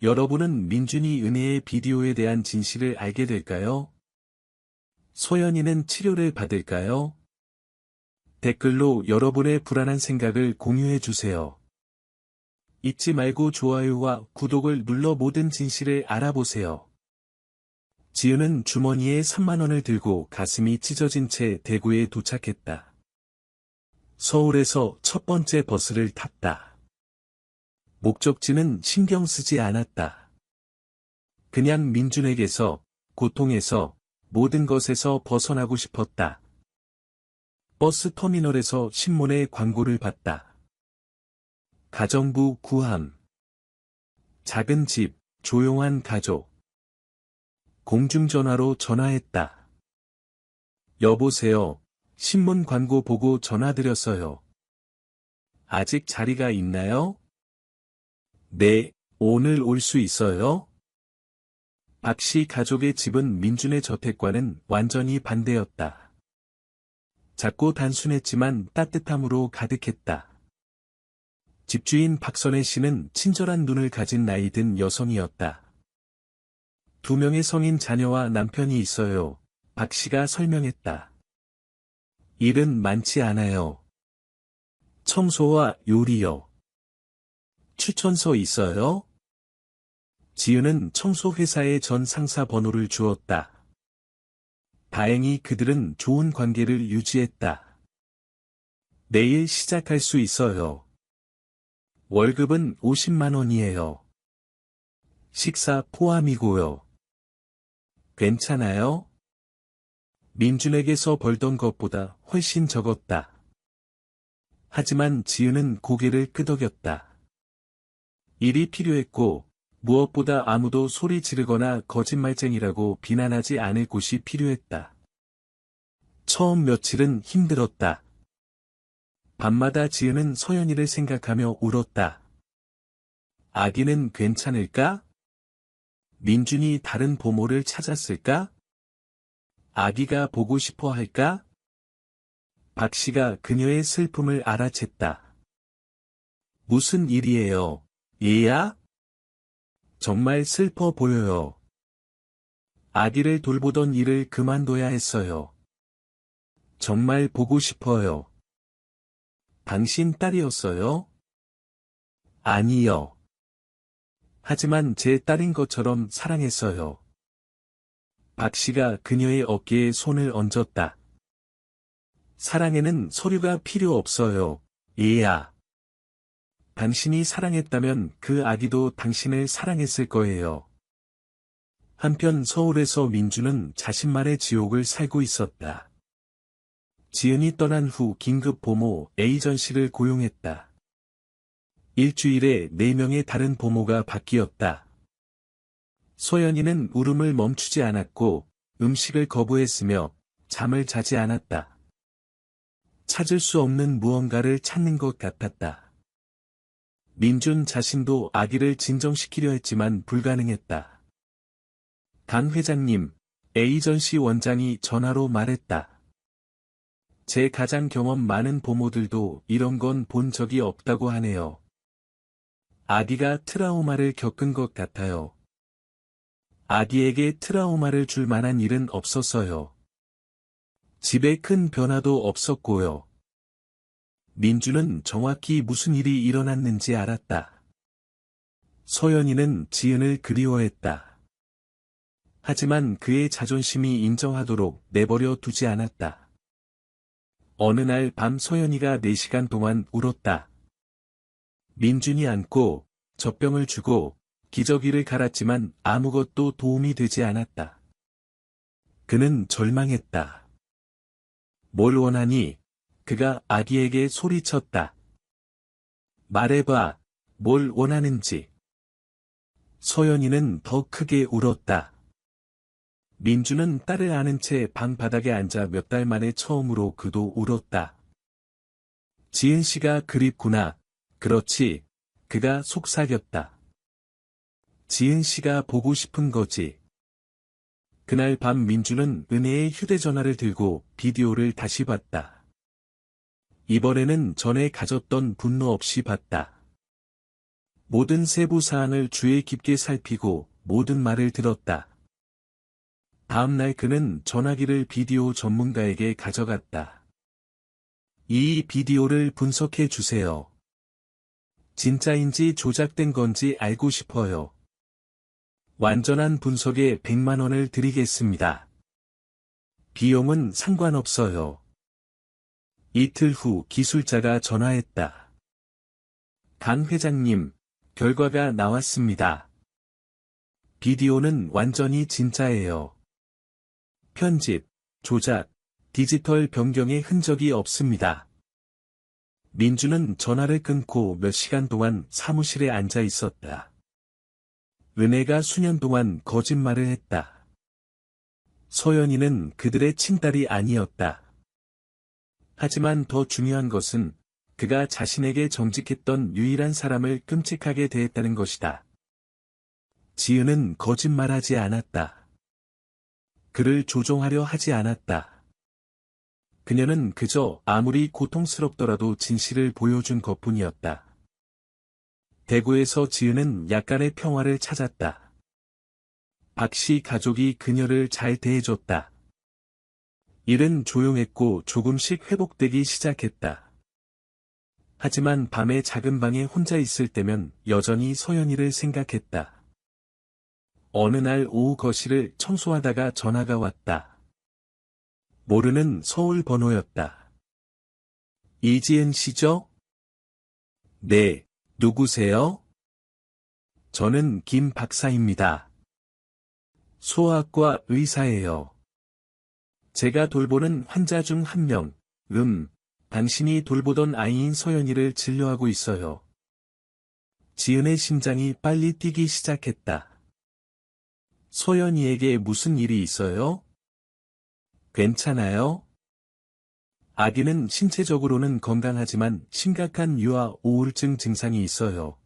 여러분은 민준이 은혜의 비디오에 대한 진실을 알게 될까요? 소연이는 치료를 받을까요? 댓글로 여러분의 불안한 생각을 공유해 주세요. 잊지 말고 좋아요와 구독을 눌러 모든 진실을 알아보세요. 지은은 주머니에 3만 원을 들고 가슴이 찢어진 채 대구에 도착했다. 서울에서 첫 번째 버스를 탔다. 목적지는 신경 쓰지 않았다. 그냥 민준에게서, 고통에서, 모든 것에서 벗어나고 싶었다. 버스 터미널에서 신문의 광고를 봤다. 가정부 구함. 작은 집, 조용한 가족. 공중전화로 전화했다. 여보세요. 신문 광고 보고 전화드렸어요. 아직 자리가 있나요? 네, 오늘 올 수 있어요? 박씨 가족의 집은 민준의 저택과는 완전히 반대였다. 작고 단순했지만 따뜻함으로 가득했다. 집주인 박선혜 씨는 친절한 눈을 가진 나이 든 여성이었다. 2명의 성인 자녀와 남편이 있어요. 박 씨가 설명했다. 일은 많지 않아요. 청소와 요리요. 추천서 있어요? 지은은 청소회사의 전 상사 번호를 주었다. 다행히 그들은 좋은 관계를 유지했다. 내일 시작할 수 있어요. 월급은 50만 원이에요. 식사 포함이고요. 괜찮아요? 민준에게서 벌던 것보다 훨씬 적었다. 하지만 지은은 고개를 끄덕였다. 일이 필요했고, 무엇보다 아무도 소리 지르거나 거짓말쟁이라고 비난하지 않을 곳이 필요했다. 처음 며칠은 힘들었다. 밤마다 지은은 서연이를 생각하며 울었다. 아기는 괜찮을까? 민준이 다른 보모를 찾았을까? 아기가 보고 싶어 할까? 박 씨가 그녀의 슬픔을 알아챘다. 무슨 일이에요, 얘야? 정말 슬퍼 보여요. 아기를 돌보던 일을 그만둬야 했어요. 정말 보고 싶어요. 당신 딸이었어요? 아니요. 하지만 제 딸인 것처럼 사랑했어요. 박 씨가 그녀의 어깨에 손을 얹었다. 사랑에는 서류가 필요 없어요, 얘야. 당신이 사랑했다면 그 아기도 당신을 사랑했을 거예요. 한편 서울에서 민주는 자신만의 지옥을 살고 있었다. 지은이 떠난 후 긴급 보모 에이전시를 고용했다. 일주일에 4명의 다른 보모가 바뀌었다. 소연이는 울음을 멈추지 않았고 음식을 거부했으며 잠을 자지 않았다. 찾을 수 없는 무언가를 찾는 것 같았다. 민준 자신도 아기를 진정시키려 했지만 불가능했다. 강 회장님, 에이전시 원장이 전화로 말했다. 제 가장 경험 많은 보모들도 이런 건 본 적이 없다고 하네요. 아기가 트라우마를 겪은 것 같아요. 아기에게 트라우마를 줄 만한 일은 없었어요. 집에 큰 변화도 없었고요. 민주는 정확히 무슨 일이 일어났는지 알았다. 소연이는 지은을 그리워했다. 하지만 그의 자존심이 인정하도록 내버려 두지 않았다. 어느 날 밤 소연이가 4시간 동안 울었다. 민준이 안고 젖병을 주고 기저귀를 갈았지만 아무것도 도움이 되지 않았다. 그는 절망했다. 뭘 원하니? 그가 아기에게 소리쳤다. 말해봐, 뭘 원하는지. 소연이는 더 크게 울었다. 민주는 딸을 안은 채 방 바닥에 앉아 몇 달 만에 처음으로 그도 울었다. 지은 씨가 그립구나. 그렇지. 그가 속삭였다. 지은 씨가 보고 싶은 거지. 그날 밤 민주는 은혜의 휴대전화를 들고 비디오를 다시 봤다. 이번에는 전에 가졌던 분노 없이 봤다. 모든 세부 사항을 주의 깊게 살피고 모든 말을 들었다. 다음날 그는 전화기를 비디오 전문가에게 가져갔다. 이 비디오를 분석해 주세요. 진짜인지 조작된 건지 알고 싶어요. 완전한 분석에 100만 원을 드리겠습니다. 비용은 상관없어요. 이틀 후 기술자가 전화했다. 강 회장님, 결과가 나왔습니다. 비디오는 완전히 진짜예요. 편집, 조작, 디지털 변경의 흔적이 없습니다. 민주는 전화를 끊고 몇 시간 동안 사무실에 앉아 있었다. 은혜가 수년 동안 거짓말을 했다. 소연이는 그들의 친딸이 아니었다. 하지만 더 중요한 것은 그가 자신에게 정직했던 유일한 사람을 끔찍하게 대했다는 것이다. 지은은 거짓말하지 않았다. 그를 조종하려 하지 않았다. 그녀는 그저 아무리 고통스럽더라도 진실을 보여준 것뿐이었다. 대구에서 지은은 약간의 평화를 찾았다. 박씨 가족이 그녀를 잘 대해줬다. 일은 조용했고 조금씩 회복되기 시작했다. 하지만 밤에 작은 방에 혼자 있을 때면 여전히 소연이를 생각했다. 어느 날 오후 거실을 청소하다가 전화가 왔다. 모르는 서울 번호였다. 이지은 씨죠? 네, 누구세요? 저는 김 박사입니다. 소아과 의사예요. 제가 돌보는 환자 중 한 명, 당신이 돌보던 아이인 소연이를 진료하고 있어요. 지은의 심장이 빨리 뛰기 시작했다. 소연이에게 무슨 일이 있어요? 괜찮아요? 아기는 신체적으로는 건강하지만 심각한 유아 우울증 증상이 있어요.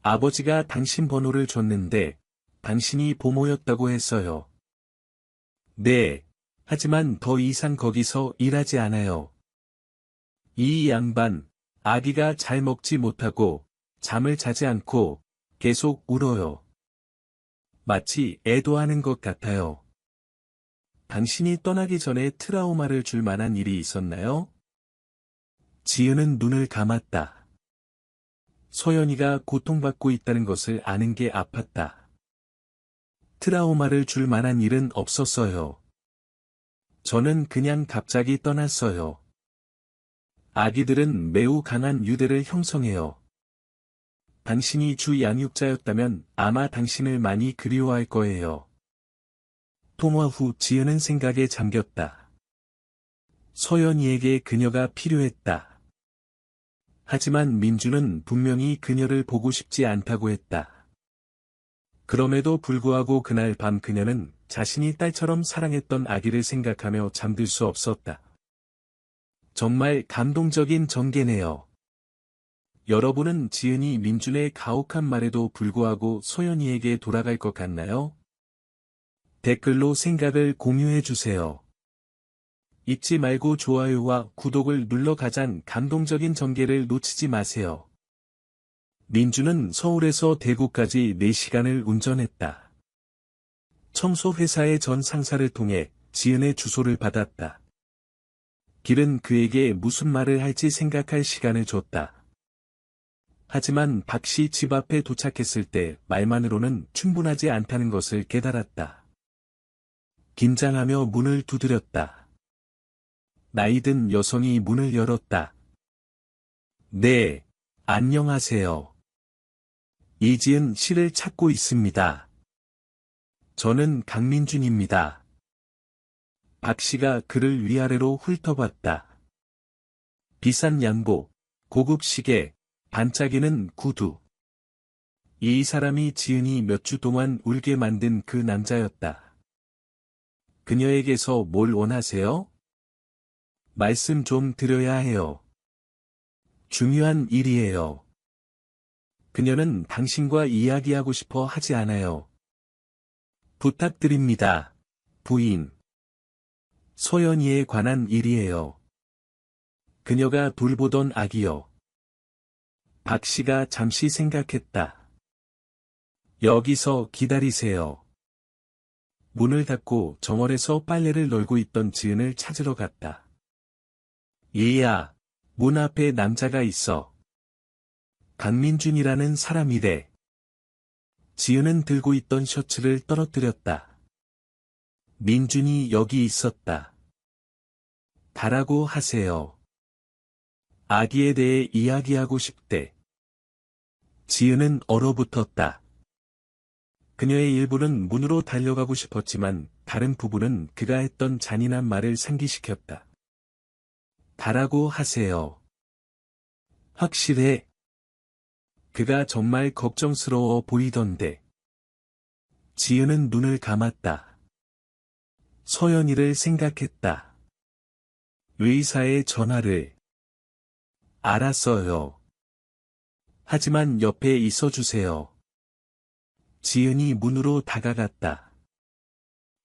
아버지가 당신 번호를 줬는데 당신이 보모였다고 했어요. 네, 하지만 더 이상 거기서 일하지 않아요. 이 양반, 아기가 잘 먹지 못하고 잠을 자지 않고 계속 울어요. 마치 애도하는 것 같아요. 당신이 떠나기 전에 트라우마를 줄 만한 일이 있었나요? 지은은 눈을 감았다. 소연이가 고통받고 있다는 것을 아는 게 아팠다. 트라우마를 줄 만한 일은 없었어요. 저는 그냥 갑자기 떠났어요. 아기들은 매우 강한 유대를 형성해요. 당신이 주 양육자였다면 아마 당신을 많이 그리워할 거예요. 통화 후 지은은 생각에 잠겼다. 소연이에게 그녀가 필요했다. 하지만 민주는 분명히 그녀를 보고 싶지 않다고 했다. 그럼에도 불구하고 그날 밤 그녀는 자신이 딸처럼 사랑했던 아기를 생각하며 잠들 수 없었다. 정말 감동적인 전개네요. 여러분은 지은이 민준의 가혹한 말에도 불구하고 소연이에게 돌아갈 것 같나요? 댓글로 생각을 공유해주세요. 잊지 말고 좋아요와 구독을 눌러 가장 감동적인 전개를 놓치지 마세요. 민주는 서울에서 대구까지 4시간을 운전했다. 청소 회사의 전 상사를 통해 지은의 주소를 받았다. 길은 그에게 무슨 말을 할지 생각할 시간을 줬다. 하지만 박씨 집 앞에 도착했을 때 말만으로는 충분하지 않다는 것을 깨달았다. 긴장하며 문을 두드렸다. 나이든 여성이 문을 열었다. 네, 안녕하세요. 이지은 씨를 찾고 있습니다. 저는 강민준입니다. 박 씨가 그를 위아래로 훑어봤다. 비싼 양복, 고급 시계, 반짝이는 구두. 이 사람이 지은이 몇 주 동안 울게 만든 그 남자였다. 그녀에게서 뭘 원하세요? 말씀 좀 드려야 해요. 중요한 일이에요. 그녀는 당신과 이야기하고 싶어 하지 않아요. 부탁드립니다, 부인. 소연이에 관한 일이에요. 그녀가 돌보던 아기요. 박 씨가 잠시 생각했다. 여기서 기다리세요. 문을 닫고 정원에서 빨래를 널고 있던 지은을 찾으러 갔다. 얘야, 문 앞에 남자가 있어. 강민준이라는 사람이래. 지은은 들고 있던 셔츠를 떨어뜨렸다. 민준이 여기 있었다. 가라고 하세요. 아기에 대해 이야기하고 싶대. 지은은 얼어붙었다. 그녀의 일부는 문으로 달려가고 싶었지만 다른 부분은 그가 했던 잔인한 말을 상기시켰다. 가라고 하세요. 확실해. 그가 정말 걱정스러워 보이던데. 지은은 눈을 감았다. 소연이를 생각했다. 의사의 전화를. 알았어요. 하지만 옆에 있어주세요. 지은이 문으로 다가갔다.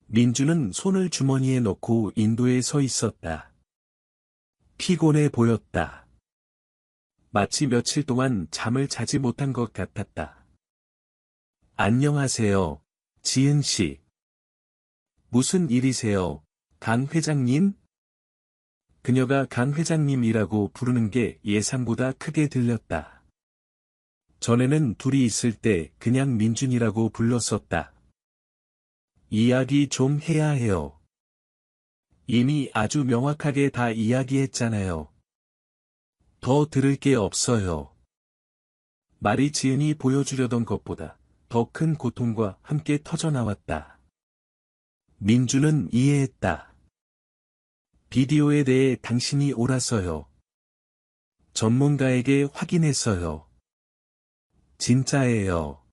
민주는 손을 주머니에 넣고 인도에 서 있었다. 피곤해 보였다. 마치 며칠 동안 잠을 자지 못한 것 같았다. 안녕하세요, 지은 씨. 무슨 일이세요, 강 회장님? 그녀가 강 회장님이라고 부르는 게 예상보다 크게 들렸다. 전에는 둘이 있을 때 그냥 민준이라고 불렀었다. 이야기 좀 해야 해요. 이미 아주 명확하게 다 이야기했잖아요. 더 들을 게 없어요. 말이 지은이 보여주려던 것보다 더 큰 고통과 함께 터져나왔다. 민주는 이해했다. 비디오에 대해 당신이 옳았어요. 전문가에게 확인했어요. 진짜예요.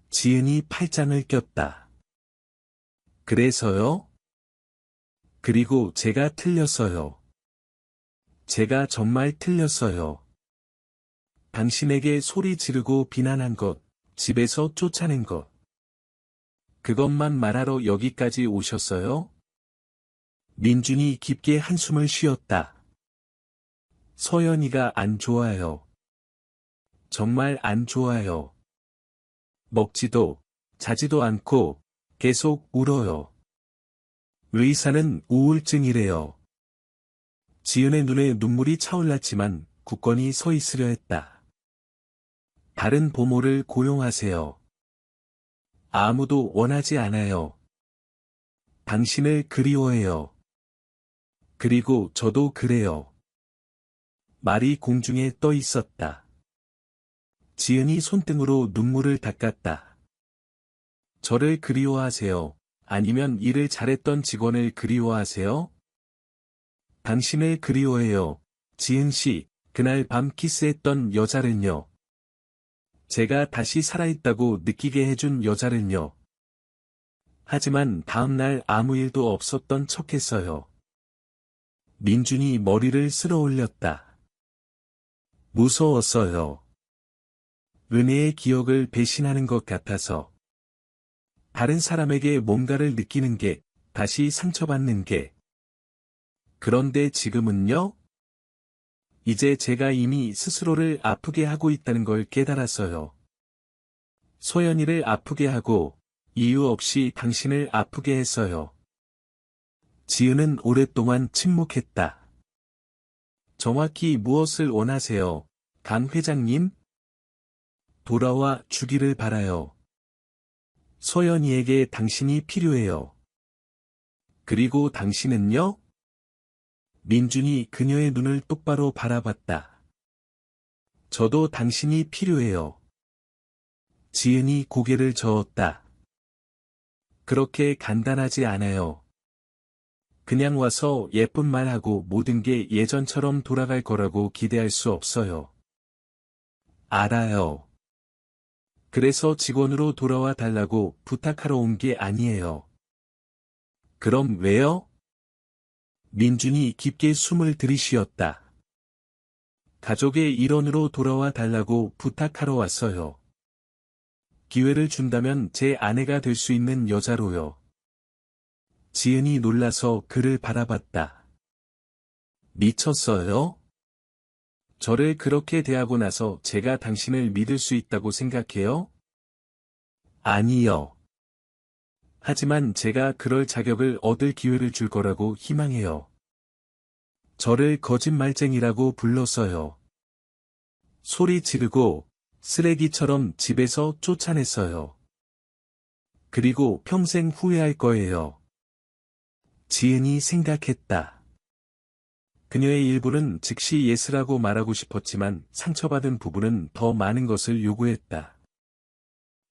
지은이 팔짱을 꼈다. 그래서요? 그리고 제가 틀렸어요. 제가 정말 틀렸어요. 당신에게 소리 지르고 비난한 것, 집에서 쫓아낸 것. 그것만 말하러 여기까지 오셨어요? 민준이 깊게 한숨을 쉬었다. 소연이가 안 좋아요. 정말 안 좋아요. 먹지도, 자지도 않고, 계속 울어요. 의사는 우울증이래요. 지은의 눈에 눈물이 차올랐지만 굳건히 서 있으려 했다. 다른 보모를 고용하세요. 아무도 원하지 않아요. 당신을 그리워해요. 그리고 저도 그래요. 말이 공중에 떠 있었다. 지은이 손등으로 눈물을 닦았다. 저를 그리워하세요? 아니면 일을 잘했던 직원을 그리워하세요? 당신을 그리워해요. 지은 씨, 그날 밤 키스했던 여자를요. 제가 다시 살아있다고 느끼게 해준 여자를요. 하지만 다음날 아무 일도 없었던 척했어요. 민준이 머리를 쓸어 올렸다. 무서웠어요. 은혜의 기억을 배신하는 것 같아서. 다른 사람에게 뭔가를 느끼는 게, 다시 상처받는 게. 그런데 지금은요? 이제 제가 이미 스스로를 아프게 하고 있다는 걸 깨달았어요. 소연이를 아프게 하고, 이유 없이 당신을 아프게 했어요. 지은은 오랫동안 침묵했다. 정확히 무엇을 원하세요, 강 회장님? 돌아와 주기를 바라요. 소연이에게 당신이 필요해요. 그리고 당신은요? 민준이 그녀의 눈을 똑바로 바라봤다. 저도 당신이 필요해요. 지은이 고개를 저었다. 그렇게 간단하지 않아요. 그냥 와서 예쁜 말하고 모든 게 예전처럼 돌아갈 거라고 기대할 수 없어요. 알아요. 그래서 직원으로 돌아와 달라고 부탁하러 온 게 아니에요. 그럼 왜요? 민준이 깊게 숨을 들이쉬었다. 가족의 일원으로 돌아와 달라고 부탁하러 왔어요. 기회를 준다면 제 아내가 될 수 있는 여자로요. 지은이 놀라서 그를 바라봤다. 미쳤어요? 저를 그렇게 대하고 나서 제가 당신을 믿을 수 있다고 생각해요? 아니요. 하지만 제가 그럴 자격을 얻을 기회를 줄 거라고 희망해요. 저를 거짓말쟁이라고 불렀어요. 소리 지르고 쓰레기처럼 집에서 쫓아냈어요. 그리고 평생 후회할 거예요. 지은이 생각했다. 그녀의 일부는 즉시 예스라고 말하고 싶었지만 상처받은 부부는 더 많은 것을 요구했다.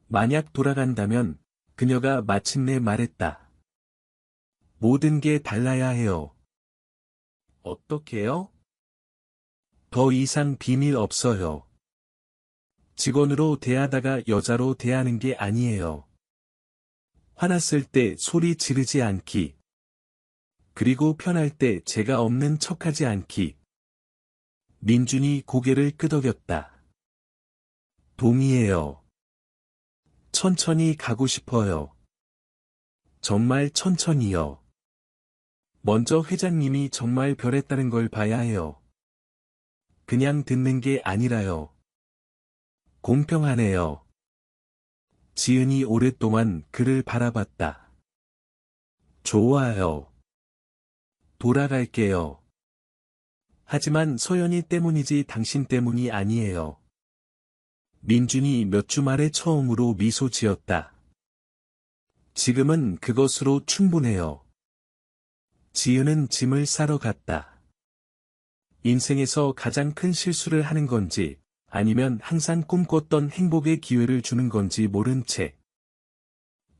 만약 돌아간다면 그녀가 마침내 말했다. 모든 게 달라야 해요. 어떻게요? 더 이상 비밀 없어요. 직원으로 대하다가 여자로 대하는 게 아니에요. 화났을 때 소리 지르지 않기. 그리고 편할 때 제가 없는 척하지 않기. 민준이 고개를 끄덕였다. 동의해요. 천천히 가고 싶어요. 정말 천천히요. 먼저 회장님이 정말 변했다는 걸 봐야 해요. 그냥 듣는 게 아니라요. 공평하네요. 지은이 오랫동안 그를 바라봤다. 좋아요. 돌아갈게요. 하지만 소연이 때문이지 당신 때문이 아니에요. 민준이 몇 주 만에 처음으로 미소 지었다. 지금은 그것으로 충분해요. 지은은 짐을 싸러 갔다. 인생에서 가장 큰 실수를 하는 건지, 아니면 항상 꿈꿨던 행복의 기회를 주는 건지 모른 채.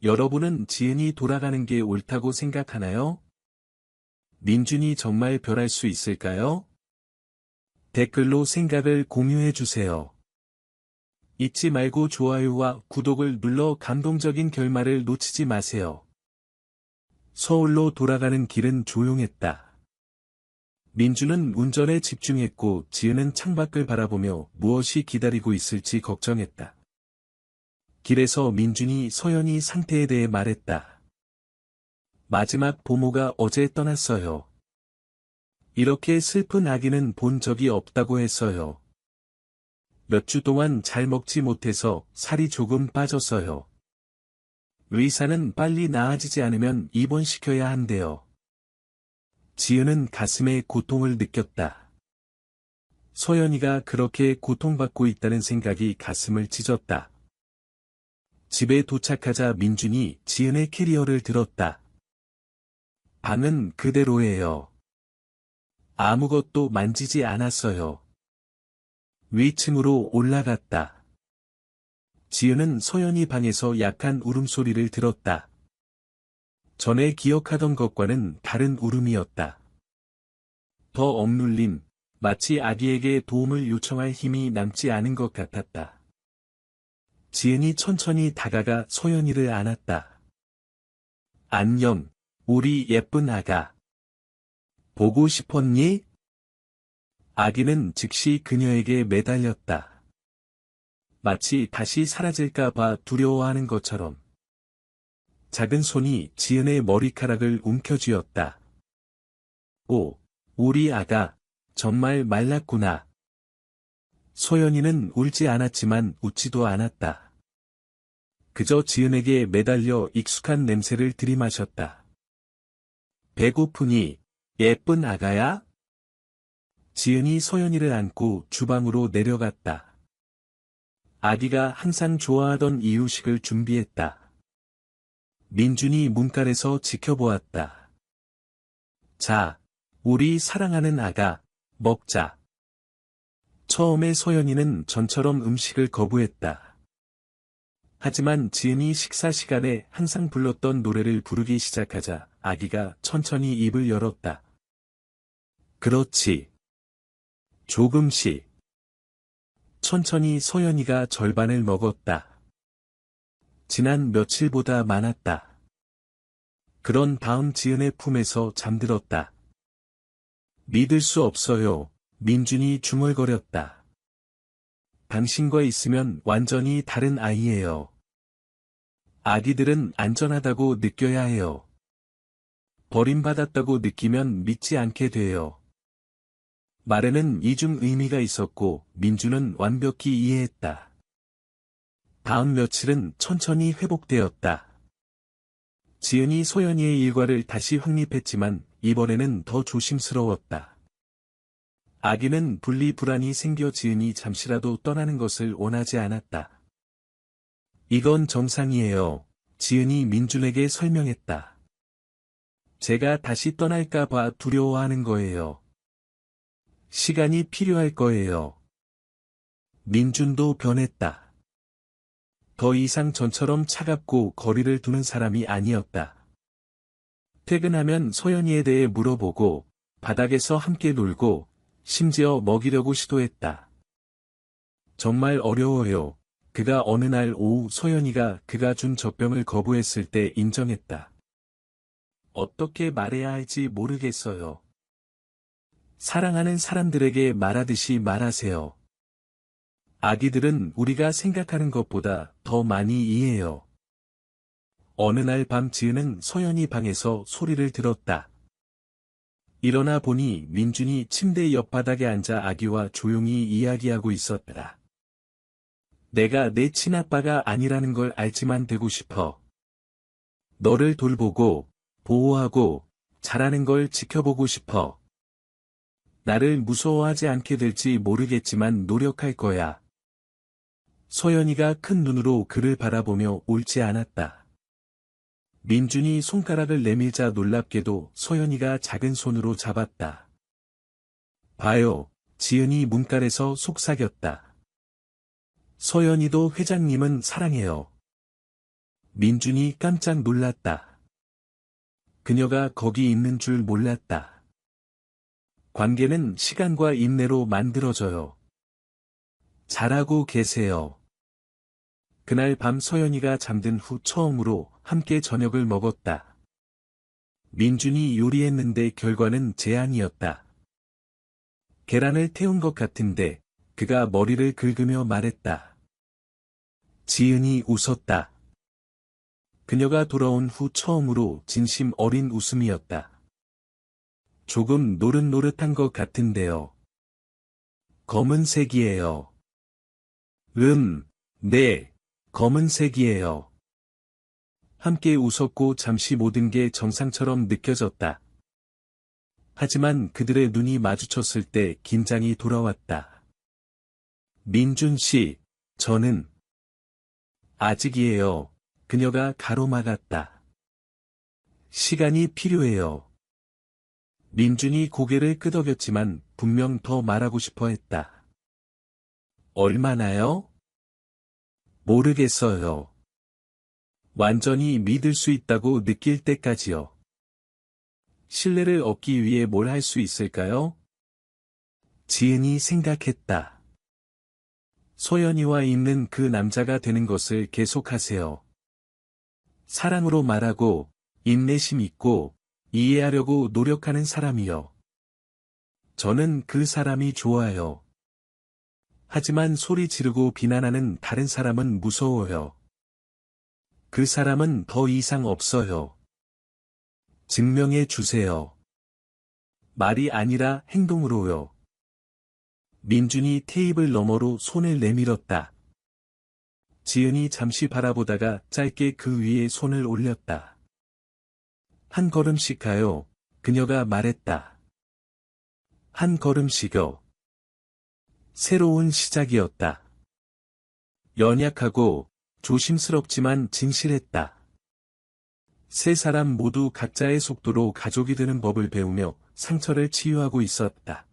여러분은 지은이 돌아가는 게 옳다고 생각하나요? 민준이 정말 변할 수 있을까요? 댓글로 생각을 공유해주세요. 잊지 말고 좋아요와 구독을 눌러 감동적인 결말을 놓치지 마세요. 서울로 돌아가는 길은 조용했다. 민준은 운전에 집중했고 지은은 창밖을 바라보며 무엇이 기다리고 있을지 걱정했다. 길에서 민준이 서연이 상태에 대해 말했다. 마지막 보모가 어제 떠났어요. 이렇게 슬픈 아기는 본 적이 없다고 했어요. 몇 주 동안 잘 먹지 못해서 살이 조금 빠졌어요. 의사는 빨리 나아지지 않으면 입원시켜야 한대요. 지은은 가슴에 고통을 느꼈다. 서연이가 그렇게 고통받고 있다는 생각이 가슴을 찢었다. 집에 도착하자 민준이 지은의 캐리어를 들었다. 방은 그대로예요. 아무것도 만지지 않았어요. 위층으로 올라갔다. 지은은 서연이 방에서 약한 울음소리를 들었다. 전에 기억하던 것과는 다른 울음이었다. 더 억눌림, 마치 아기에게 도움을 요청할 힘이 남지 않은 것 같았다. 지은이 천천히 다가가 서연이를 안았다. 안녕, 우리 예쁜 아가. 보고 싶었니? 아기는 즉시 그녀에게 매달렸다. 마치 다시 사라질까봐 두려워하는 것처럼. 작은 손이 지은의 머리카락을 움켜쥐었다. 오, 우리 아가, 정말 말랐구나. 소연이는 울지 않았지만 웃지도 않았다. 그저 지은에게 매달려 익숙한 냄새를 들이마셨다. 배고프니, 예쁜 아가야? 지은이 소연이를 안고 주방으로 내려갔다. 아기가 항상 좋아하던 이유식을 준비했다. 민준이 문간에서 지켜보았다. 자, 우리 사랑하는 아가, 먹자. 처음에 소연이는 전처럼 음식을 거부했다. 하지만 지은이 식사 시간에 항상 불렀던 노래를 부르기 시작하자 아기가 천천히 입을 열었다. 그렇지. 조금씩. 천천히 소연이가 절반을 먹었다. 지난 며칠보다 많았다. 그런 다음 지은의 품에서 잠들었다. 믿을 수 없어요. 민준이 중얼거렸다. 당신과 있으면 완전히 다른 아이예요. 아기들은 안전하다고 느껴야 해요. 버림받았다고 느끼면 믿지 않게 돼요. 말에는 이중 의미가 있었고 민주는 완벽히 이해했다. 다음 며칠은 천천히 회복되었다. 지은이 소연이의 일과를 다시 확립했지만 이번에는 더 조심스러웠다. 아기는 분리불안이 생겨 지은이 잠시라도 떠나는 것을 원하지 않았다. 이건 정상이에요. 지은이 민준에게 설명했다. 제가 다시 떠날까 봐 두려워하는 거예요. 시간이 필요할 거예요. 민준도 변했다. 더 이상 전처럼 차갑고 거리를 두는 사람이 아니었다. 퇴근하면 소연이에 대해 물어보고, 바닥에서 함께 놀고, 심지어 먹이려고 시도했다. 정말 어려워요. 그가 어느 날 오후 소연이가 그가 준 젖병을 거부했을 때 인정했다. 어떻게 말해야 할지 모르겠어요. 사랑하는 사람들에게 말하듯이 말하세요. 아기들은 우리가 생각하는 것보다 더 많이 이해해요. 어느 날 밤 지은은 소연이 방에서 소리를 들었다. 일어나 보니 민준이 침대 옆바닥에 앉아 아기와 조용히 이야기하고 있었다. 내가 내 친아빠가 아니라는 걸 알지만 되고 싶어. 너를 돌보고, 보호하고, 잘하는 걸 지켜보고 싶어. 나를 무서워하지 않게 될지 모르겠지만 노력할 거야. 소연이가 큰 눈으로 그를 바라보며 옳지 않았다. 민준이 손가락을 내밀자 놀랍게도 소연이가 작은 손으로 잡았다. 봐요, 지은이 문갈에서 속삭였다. 소연이도 회장님은 사랑해요. 민준이 깜짝 놀랐다. 그녀가 거기 있는 줄 몰랐다. 관계는 시간과 인내로 만들어져요. 잘하고 계세요. 그날 밤 소연이가 잠든 후 처음으로 함께 저녁을 먹었다. 민준이 요리했는데 결과는 제안이었다. 계란을 태운 것 같은데 그가 머리를 긁으며 말했다. 지은이 웃었다. 그녀가 돌아온 후 처음으로 진심 어린 웃음이었다. 조금 노릇노릇한 것 같은데요. 검은색이에요. 네, 검은색이에요. 함께 웃었고 잠시 모든 게 정상처럼 느껴졌다. 하지만 그들의 눈이 마주쳤을 때 긴장이 돌아왔다. 민준 씨, 저는 아직이에요. 그녀가 가로막았다. 시간이 필요해요. 민준이 고개를 끄덕였지만 분명 더 말하고 싶어 했다. 얼마나요? 모르겠어요. 완전히 믿을 수 있다고 느낄 때까지요. 신뢰를 얻기 위해 뭘 할 수 있을까요? 지은이 생각했다. 소연이와 있는 그 남자가 되는 것을 계속하세요. 사랑으로 말하고, 인내심 있고, 이해하려고 노력하는 사람이요. 저는 그 사람이 좋아요. 하지만 소리 지르고 비난하는 다른 사람은 무서워요. 그 사람은 더 이상 없어요. 증명해 주세요. 말이 아니라 행동으로요. 민준이 테이블 너머로 손을 내밀었다. 지은이 잠시 바라보다가 짧게 그 위에 손을 올렸다. 한 걸음씩 가요. 그녀가 말했다. 한 걸음씩요. 새로운 시작이었다. 연약하고 조심스럽지만 진실했다. 세 사람 모두 각자의 속도로 가족이 되는 법을 배우며 상처를 치유하고 있었다.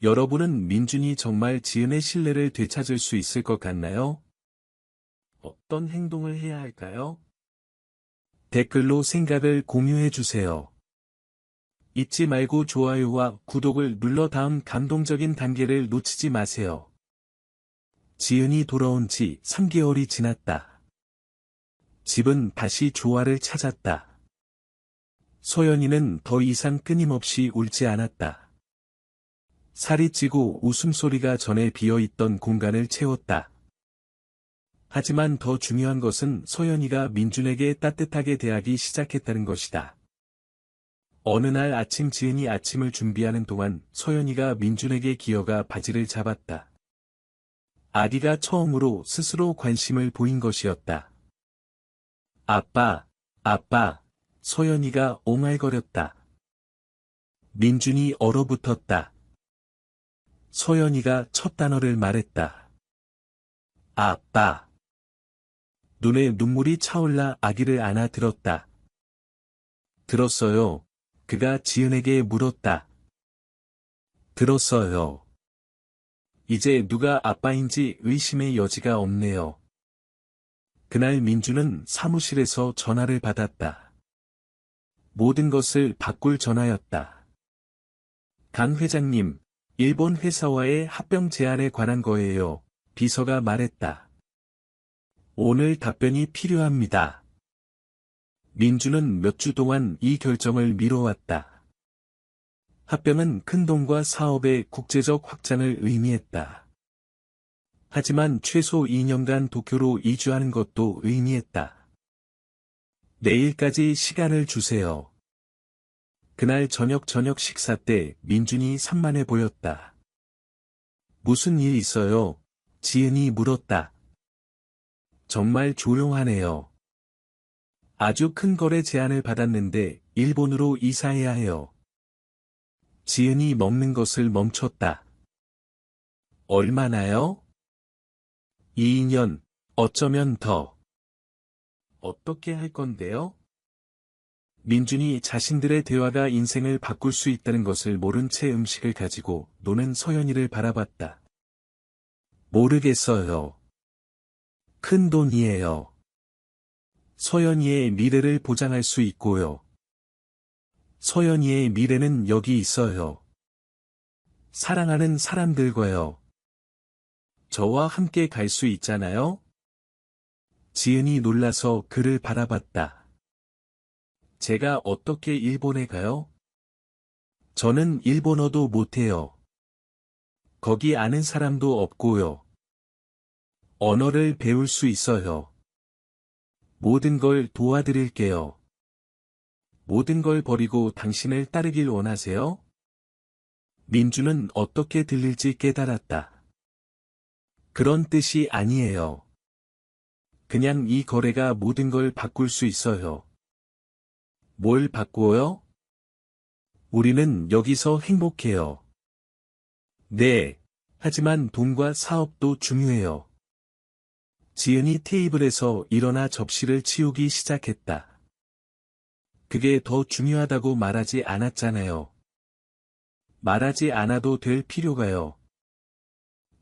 여러분은 민준이 정말 지은의 신뢰를 되찾을 수 있을 것 같나요? 어떤 행동을 해야 할까요? 댓글로 생각을 공유해 주세요. 잊지 말고 좋아요와 구독을 눌러 다음 감동적인 단계를 놓치지 마세요. 지은이 돌아온 지 3개월이 지났다. 집은 다시 조화를 찾았다. 소연이는 더 이상 끊임없이 울지 않았다. 살이 찌고 웃음소리가 전에 비어있던 공간을 채웠다. 하지만 더 중요한 것은 소연이가 민준에게 따뜻하게 대하기 시작했다는 것이다. 어느 날 아침 지은이 아침을 준비하는 동안 소연이가 민준에게 기어가 바지를 잡았다. 아기가 처음으로 스스로 관심을 보인 것이었다. 아빠, 아빠, 소연이가 옹알거렸다. 민준이 얼어붙었다. 소연이가 첫 단어를 말했다. 아빠. 눈에 눈물이 차올라 아기를 안아 들었다. 들었어요. 그가 지은에게 물었다. 들었어요. 이제 누가 아빠인지 의심의 여지가 없네요. 그날 민준은 사무실에서 전화를 받았다. 모든 것을 바꿀 전화였다. 강 회장님, 일본 회사와의 합병 제안에 관한 거예요. 비서가 말했다. 오늘 답변이 필요합니다. 민준은 몇 주 동안 이 결정을 미뤄왔다. 합병은 큰돈과 사업의 국제적 확장을 의미했다. 하지만 최소 2년간 도쿄로 이주하는 것도 의미했다. 내일까지 시간을 주세요. 그날 저녁 식사 때 민준이 산만해 보였다. 무슨 일 있어요? 지은이 물었다. 정말 조용하네요. 아주 큰 거래 제안을 받았는데 일본으로 이사해야 해요. 지은이 먹는 것을 멈췄다. 얼마나요? 2년, 어쩌면 더. 어떻게 할 건데요? 민준이 자신들의 대화가 인생을 바꿀 수 있다는 것을 모른 채 음식을 가지고 노는 소연이를 바라봤다. 모르겠어요. 큰 돈이에요. 소연이의 미래를 보장할 수 있고요. 소연이의 미래는 여기 있어요. 사랑하는 사람들과요. 저와 함께 갈 수 있잖아요? 지은이 놀라서 그를 바라봤다. 제가 어떻게 일본에 가요? 저는 일본어도 못해요. 거기 아는 사람도 없고요. 언어를 배울 수 있어요. 모든 걸 도와드릴게요. 모든 걸 버리고 당신을 따르길 원하세요? 민준은 어떻게 들릴지 깨달았다. 그런 뜻이 아니에요. 그냥 이 거래가 모든 걸 바꿀 수 있어요. 뭘 바꾸어요? 우리는 여기서 행복해요. 네, 하지만 돈과 사업도 중요해요. 지은이 테이블에서 일어나 접시를 치우기 시작했다. 그게 더 중요하다고 말하지 않았잖아요. 말하지 않아도 될 필요가요.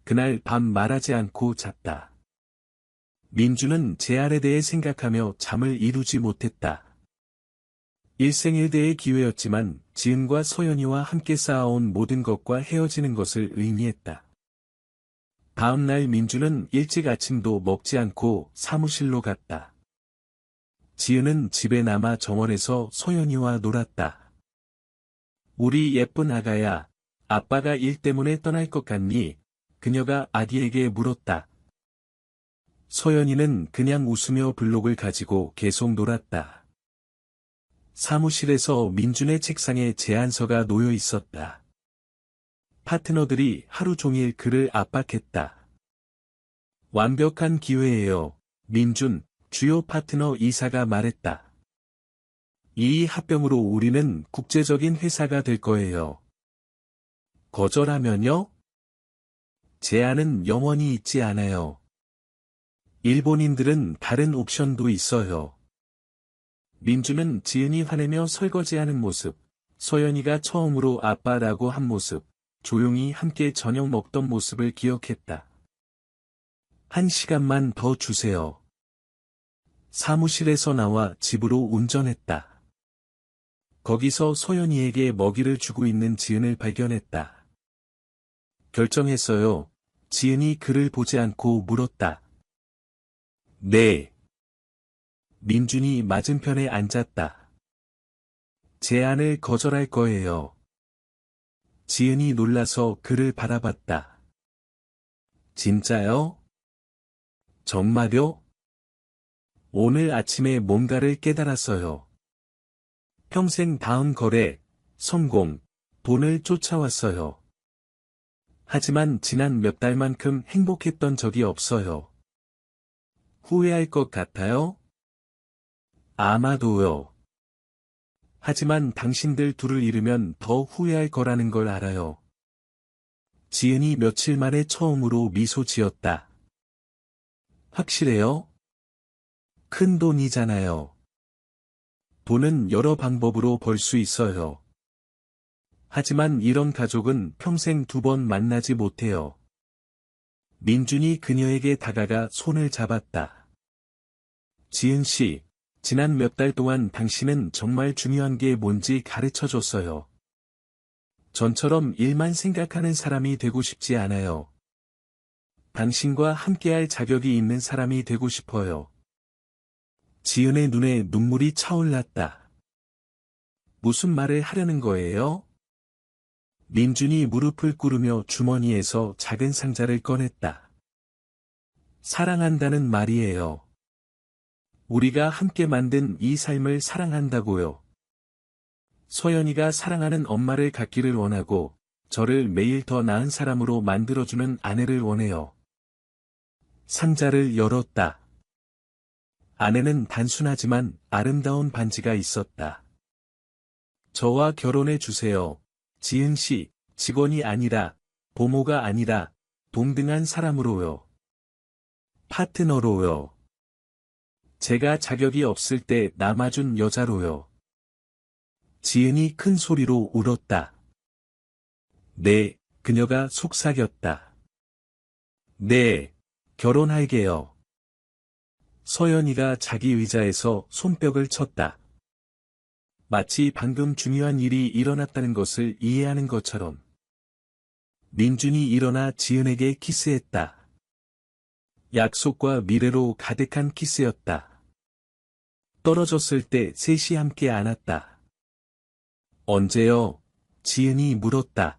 그날 밤 말하지 않고 잤다. 민주는 제안에 대해 생각하며 잠을 이루지 못했다. 일생일대의 기회였지만 지은과 소연이와 함께 쌓아온 모든 것과 헤어지는 것을 의미했다. 다음 날 민주는 일찍 아침도 먹지 않고 사무실로 갔다. 지은은 집에 남아 정원에서 소연이와 놀았다. 우리 예쁜 아가야, 아빠가 일 때문에 떠날 것 같니? 그녀가 아기에게 물었다. 소연이는 그냥 웃으며 블록을 가지고 계속 놀았다. 사무실에서 민준의 책상에 제안서가 놓여 있었다. 파트너들이 하루 종일 그를 압박했다. 완벽한 기회예요. 민준, 주요 파트너 이사가 말했다. 이 합병으로 우리는 국제적인 회사가 될 거예요. 거절하면요? 제안은 영원히 있지 않아요. 일본인들은 다른 옵션도 있어요. 민주는 지은이 화내며 설거지하는 모습, 소연이가 처음으로 아빠라고 한 모습, 조용히 함께 저녁 먹던 모습을 기억했다. 1시간만 더 주세요. 사무실에서 나와 집으로 운전했다. 거기서 소연이에게 먹이를 주고 있는 지은을 발견했다. 결정했어요. 지은이 그를 보지 않고 물었다. 네. 민준이 맞은편에 앉았다. 제안을 거절할 거예요. 지은이 놀라서 그를 바라봤다. 진짜요? 정말요? 오늘 아침에 뭔가를 깨달았어요. 평생 다음 거래, 성공, 돈을 쫓아왔어요. 하지만 지난 몇 달만큼 행복했던 적이 없어요. 후회할 것 같아요? 아마도요. 하지만 당신들 둘을 잃으면 더 후회할 거라는 걸 알아요. 지은이 며칠 만에 처음으로 미소 지었다. 확실해요? 큰 돈이잖아요. 돈은 여러 방법으로 벌 수 있어요. 하지만 이런 가족은 평생 두 번 만나지 못해요. 민준이 그녀에게 다가가 손을 잡았다. 지은 씨, 지난 몇 달 동안 당신은 정말 중요한 게 뭔지 가르쳐 줬어요. 전처럼 일만 생각하는 사람이 되고 싶지 않아요. 당신과 함께할 자격이 있는 사람이 되고 싶어요. 지은의 눈에 눈물이 차올랐다. 무슨 말을 하려는 거예요? 민준이 무릎을 꿇으며 주머니에서 작은 상자를 꺼냈다. 사랑한다는 말이에요. 우리가 함께 만든 이 삶을 사랑한다고요. 소연이가 사랑하는 엄마를 갖기를 원하고, 저를 매일 더 나은 사람으로 만들어주는 아내를 원해요. 상자를 열었다. 안에는 단순하지만 아름다운 반지가 있었다. 저와 결혼해 주세요. 지은 씨, 직원이 아니라, 보모가 아니라, 동등한 사람으로요. 파트너로요. 제가 자격이 없을 때 남아준 여자로요. 지은이 큰 소리로 울었다. 네, 그녀가 속삭였다. 네, 결혼할게요. 서연이가 자기 의자에서 손뼉을 쳤다. 마치 방금 중요한 일이 일어났다는 것을 이해하는 것처럼. 민준이 일어나 지은에게 키스했다. 약속과 미래로 가득한 키스였다. 떨어졌을 때 셋이 함께 안았다. 언제요? 지은이 물었다.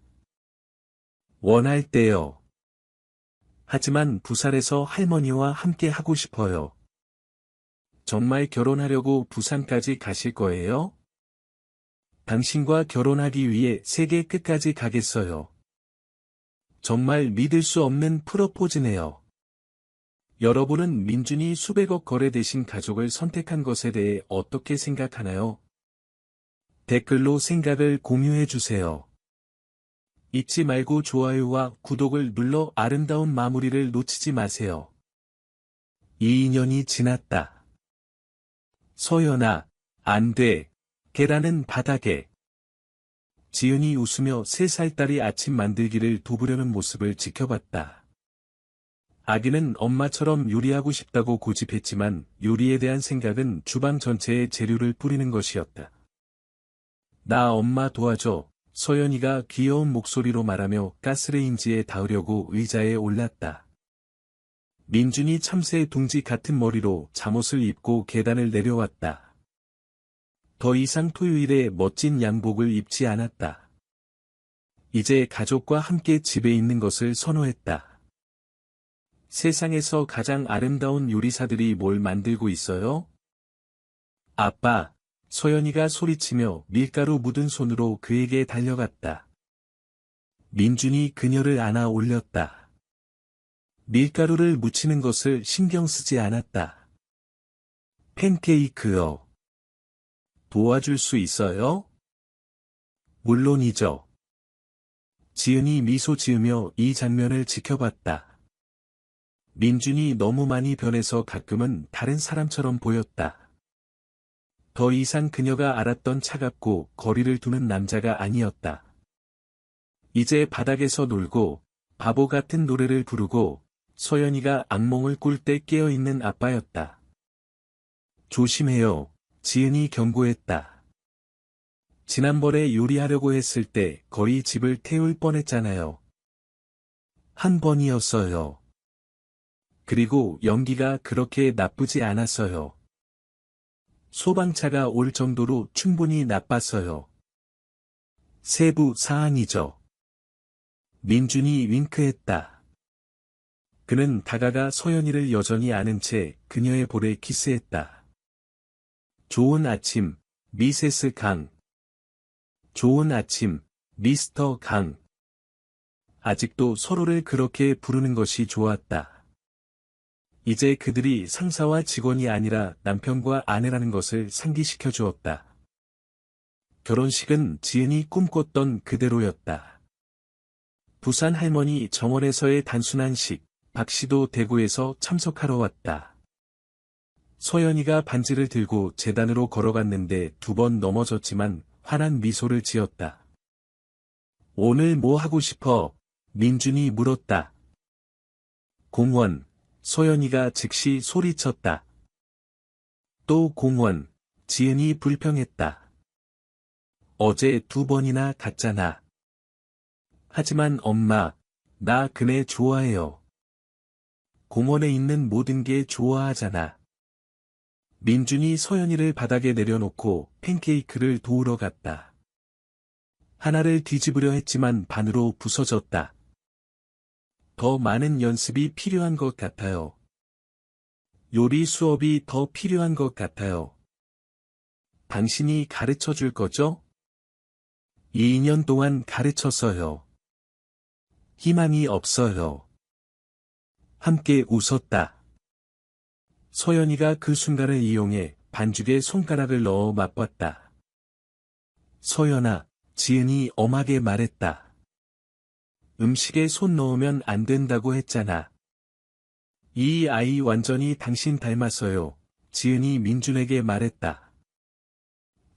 원할 때요. 하지만 부산에서 할머니와 함께 하고 싶어요. 정말 결혼하려고 부산까지 가실 거예요? 당신과 결혼하기 위해 세계 끝까지 가겠어요. 정말 믿을 수 없는 프로포즈네요. 여러분은 민준이 수백억 거래되신 가족을 선택한 것에 대해 어떻게 생각하나요? 댓글로 생각을 공유해주세요. 잊지 말고 좋아요와 구독을 눌러 아름다운 마무리를 놓치지 마세요. 이 인연이 지났다. 서연아, 안 돼. 계란은 바닥에. 지은이 웃으며 3살 딸이 아침 만들기를 도우려는 모습을 지켜봤다. 아기는 엄마처럼 요리하고 싶다고 고집했지만 요리에 대한 생각은 주방 전체에 재료를 뿌리는 것이었다. 나 엄마 도와줘. 서연이가 귀여운 목소리로 말하며 가스레인지에 닿으려고 의자에 올랐다. 민준이 참새 둥지 같은 머리로 잠옷을 입고 계단을 내려왔다. 더 이상 토요일에 멋진 양복을 입지 않았다. 이제 가족과 함께 집에 있는 것을 선호했다. 세상에서 가장 아름다운 요리사들이 뭘 만들고 있어요? 아빠, 소연이가 소리치며 밀가루 묻은 손으로 그에게 달려갔다. 민준이 그녀를 안아 올렸다. 밀가루를 묻히는 것을 신경 쓰지 않았다. 팬케이크요. 도와줄 수 있어요? 물론이죠. 지은이 미소 지으며 이 장면을 지켜봤다. 민준이 너무 많이 변해서 가끔은 다른 사람처럼 보였다. 더 이상 그녀가 알았던 차갑고 거리를 두는 남자가 아니었다. 이제 바닥에서 놀고 바보 같은 노래를 부르고 소연이가 악몽을 꿀 때 깨어있는 아빠였다. 조심해요, 지은이 경고했다. 지난번에 요리하려고 했을 때 거의 집을 태울 뻔했잖아요. 한 번이었어요. 그리고 연기가 그렇게 나쁘지 않았어요. 소방차가 올 정도로 충분히 나빴어요. 세부 사항이죠. 민준이 윙크했다. 그는 다가가 소연이를 여전히 아는 채 그녀의 볼에 키스했다. 좋은 아침, 미세스 강. 좋은 아침, 미스터 강. 아직도 서로를 그렇게 부르는 것이 좋았다. 이제 그들이 상사와 직원이 아니라 남편과 아내라는 것을 상기시켜 주었다. 결혼식은 지은이 꿈꿨던 그대로였다. 부산 할머니 정원에서의 단순한 식, 박씨도 대구에서 참석하러 왔다. 소연이가 반지를 들고 재단으로 걸어갔는데 2번 넘어졌지만 환한 미소를 지었다. 오늘 뭐 하고 싶어? 민준이 물었다. 공원. 소연이가 즉시 소리쳤다. 또 공원. 지은이 불평했다. 어제 2번이나 갔잖아. 하지만 엄마, 나 그네 좋아해요. 공원에 있는 모든 게 좋아하잖아. 민준이 소연이를 바닥에 내려놓고 팬케이크를 도우러 갔다. 하나를 뒤집으려 했지만 반으로 부서졌다. 더 많은 연습이 필요한 것 같아요. 요리 수업이 더 필요한 것 같아요. 당신이 가르쳐 줄 거죠? 2년 동안 가르쳤어요. 희망이 없어요. 함께 웃었다. 소연이가 그 순간을 이용해 반죽에 손가락을 넣어 맛봤다. 소연아, 지은이 엄하게 말했다. 음식에 손 넣으면 안 된다고 했잖아. 이 아이 완전히 당신 닮았어요. 지은이 민준에게 말했다.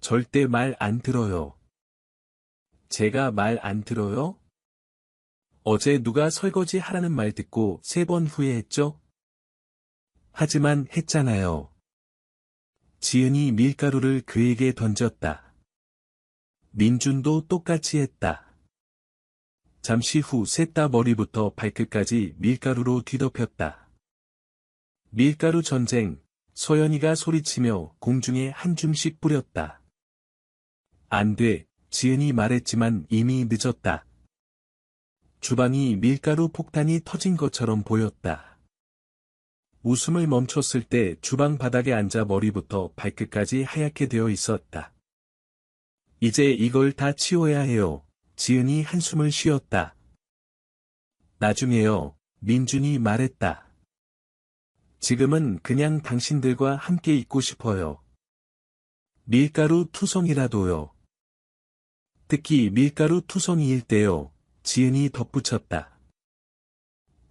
절대 말 안 들어요. 제가 말 안 들어요? 어제 누가 설거지 하라는 말 듣고 3번 후회했죠? 하지만 했잖아요. 지은이 밀가루를 그에게 던졌다. 민준도 똑같이 했다. 잠시 후 셋 다 머리부터 발끝까지 밀가루로 뒤덮였다. 밀가루 전쟁, 소연이가 소리치며 공중에 한 줌씩 뿌렸다. 안 돼, 지은이 말했지만 이미 늦었다. 주방이 밀가루 폭탄이 터진 것처럼 보였다. 웃음을 멈췄을 때 주방 바닥에 앉아 머리부터 발끝까지 하얗게 되어 있었다. 이제 이걸 다 치워야 해요. 지은이 한숨을 쉬었다. 나중에요, 민준이 말했다. 지금은 그냥 당신들과 함께 있고 싶어요. 밀가루 투성이라도요. 특히 밀가루 투성이일 때요, 지은이 덧붙였다.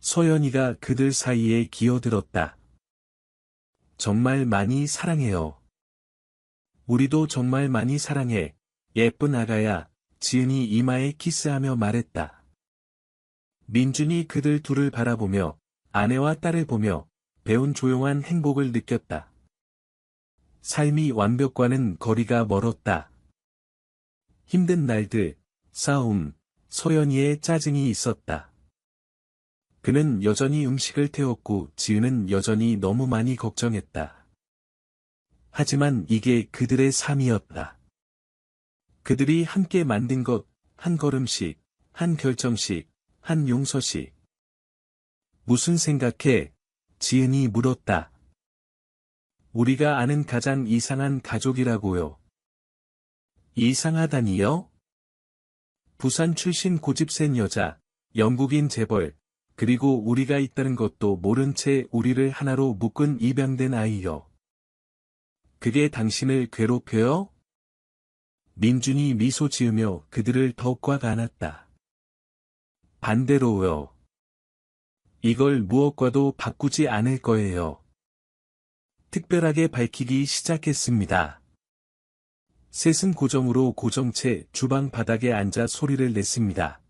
소연이가 그들 사이에 기어들었다. 정말 많이 사랑해요. 우리도 정말 많이 사랑해, 예쁜 아가야. 지은이 이마에 키스하며 말했다. 민준이 그들 둘을 바라보며 아내와 딸을 보며 배운 조용한 행복을 느꼈다. 삶이 완벽과는 거리가 멀었다. 힘든 날들, 싸움, 소연이의 짜증이 있었다. 그는 여전히 음식을 태웠고 지은은 여전히 너무 많이 걱정했다. 하지만 이게 그들의 삶이었다. 그들이 함께 만든 것, 한 걸음씩, 한 결정씩, 한 용서씩. 무슨 생각해? 지은이 물었다. 우리가 아는 가장 이상한 가족이라고요. 이상하다니요? 부산 출신 고집 센 여자, 영국인 재벌, 그리고 우리가 있다는 것도 모른 채 우리를 하나로 묶은 입양된 아이요. 그게 당신을 괴롭혀요? 민준이 미소 지으며 그들을 더욱 꽉 안았다. 반대로요. 이걸 무엇과도 바꾸지 않을 거예요. 특별하게 밝히기 시작했습니다. 셋은 고정으로 고정채 주방 바닥에 앉아 소리를 냈습니다.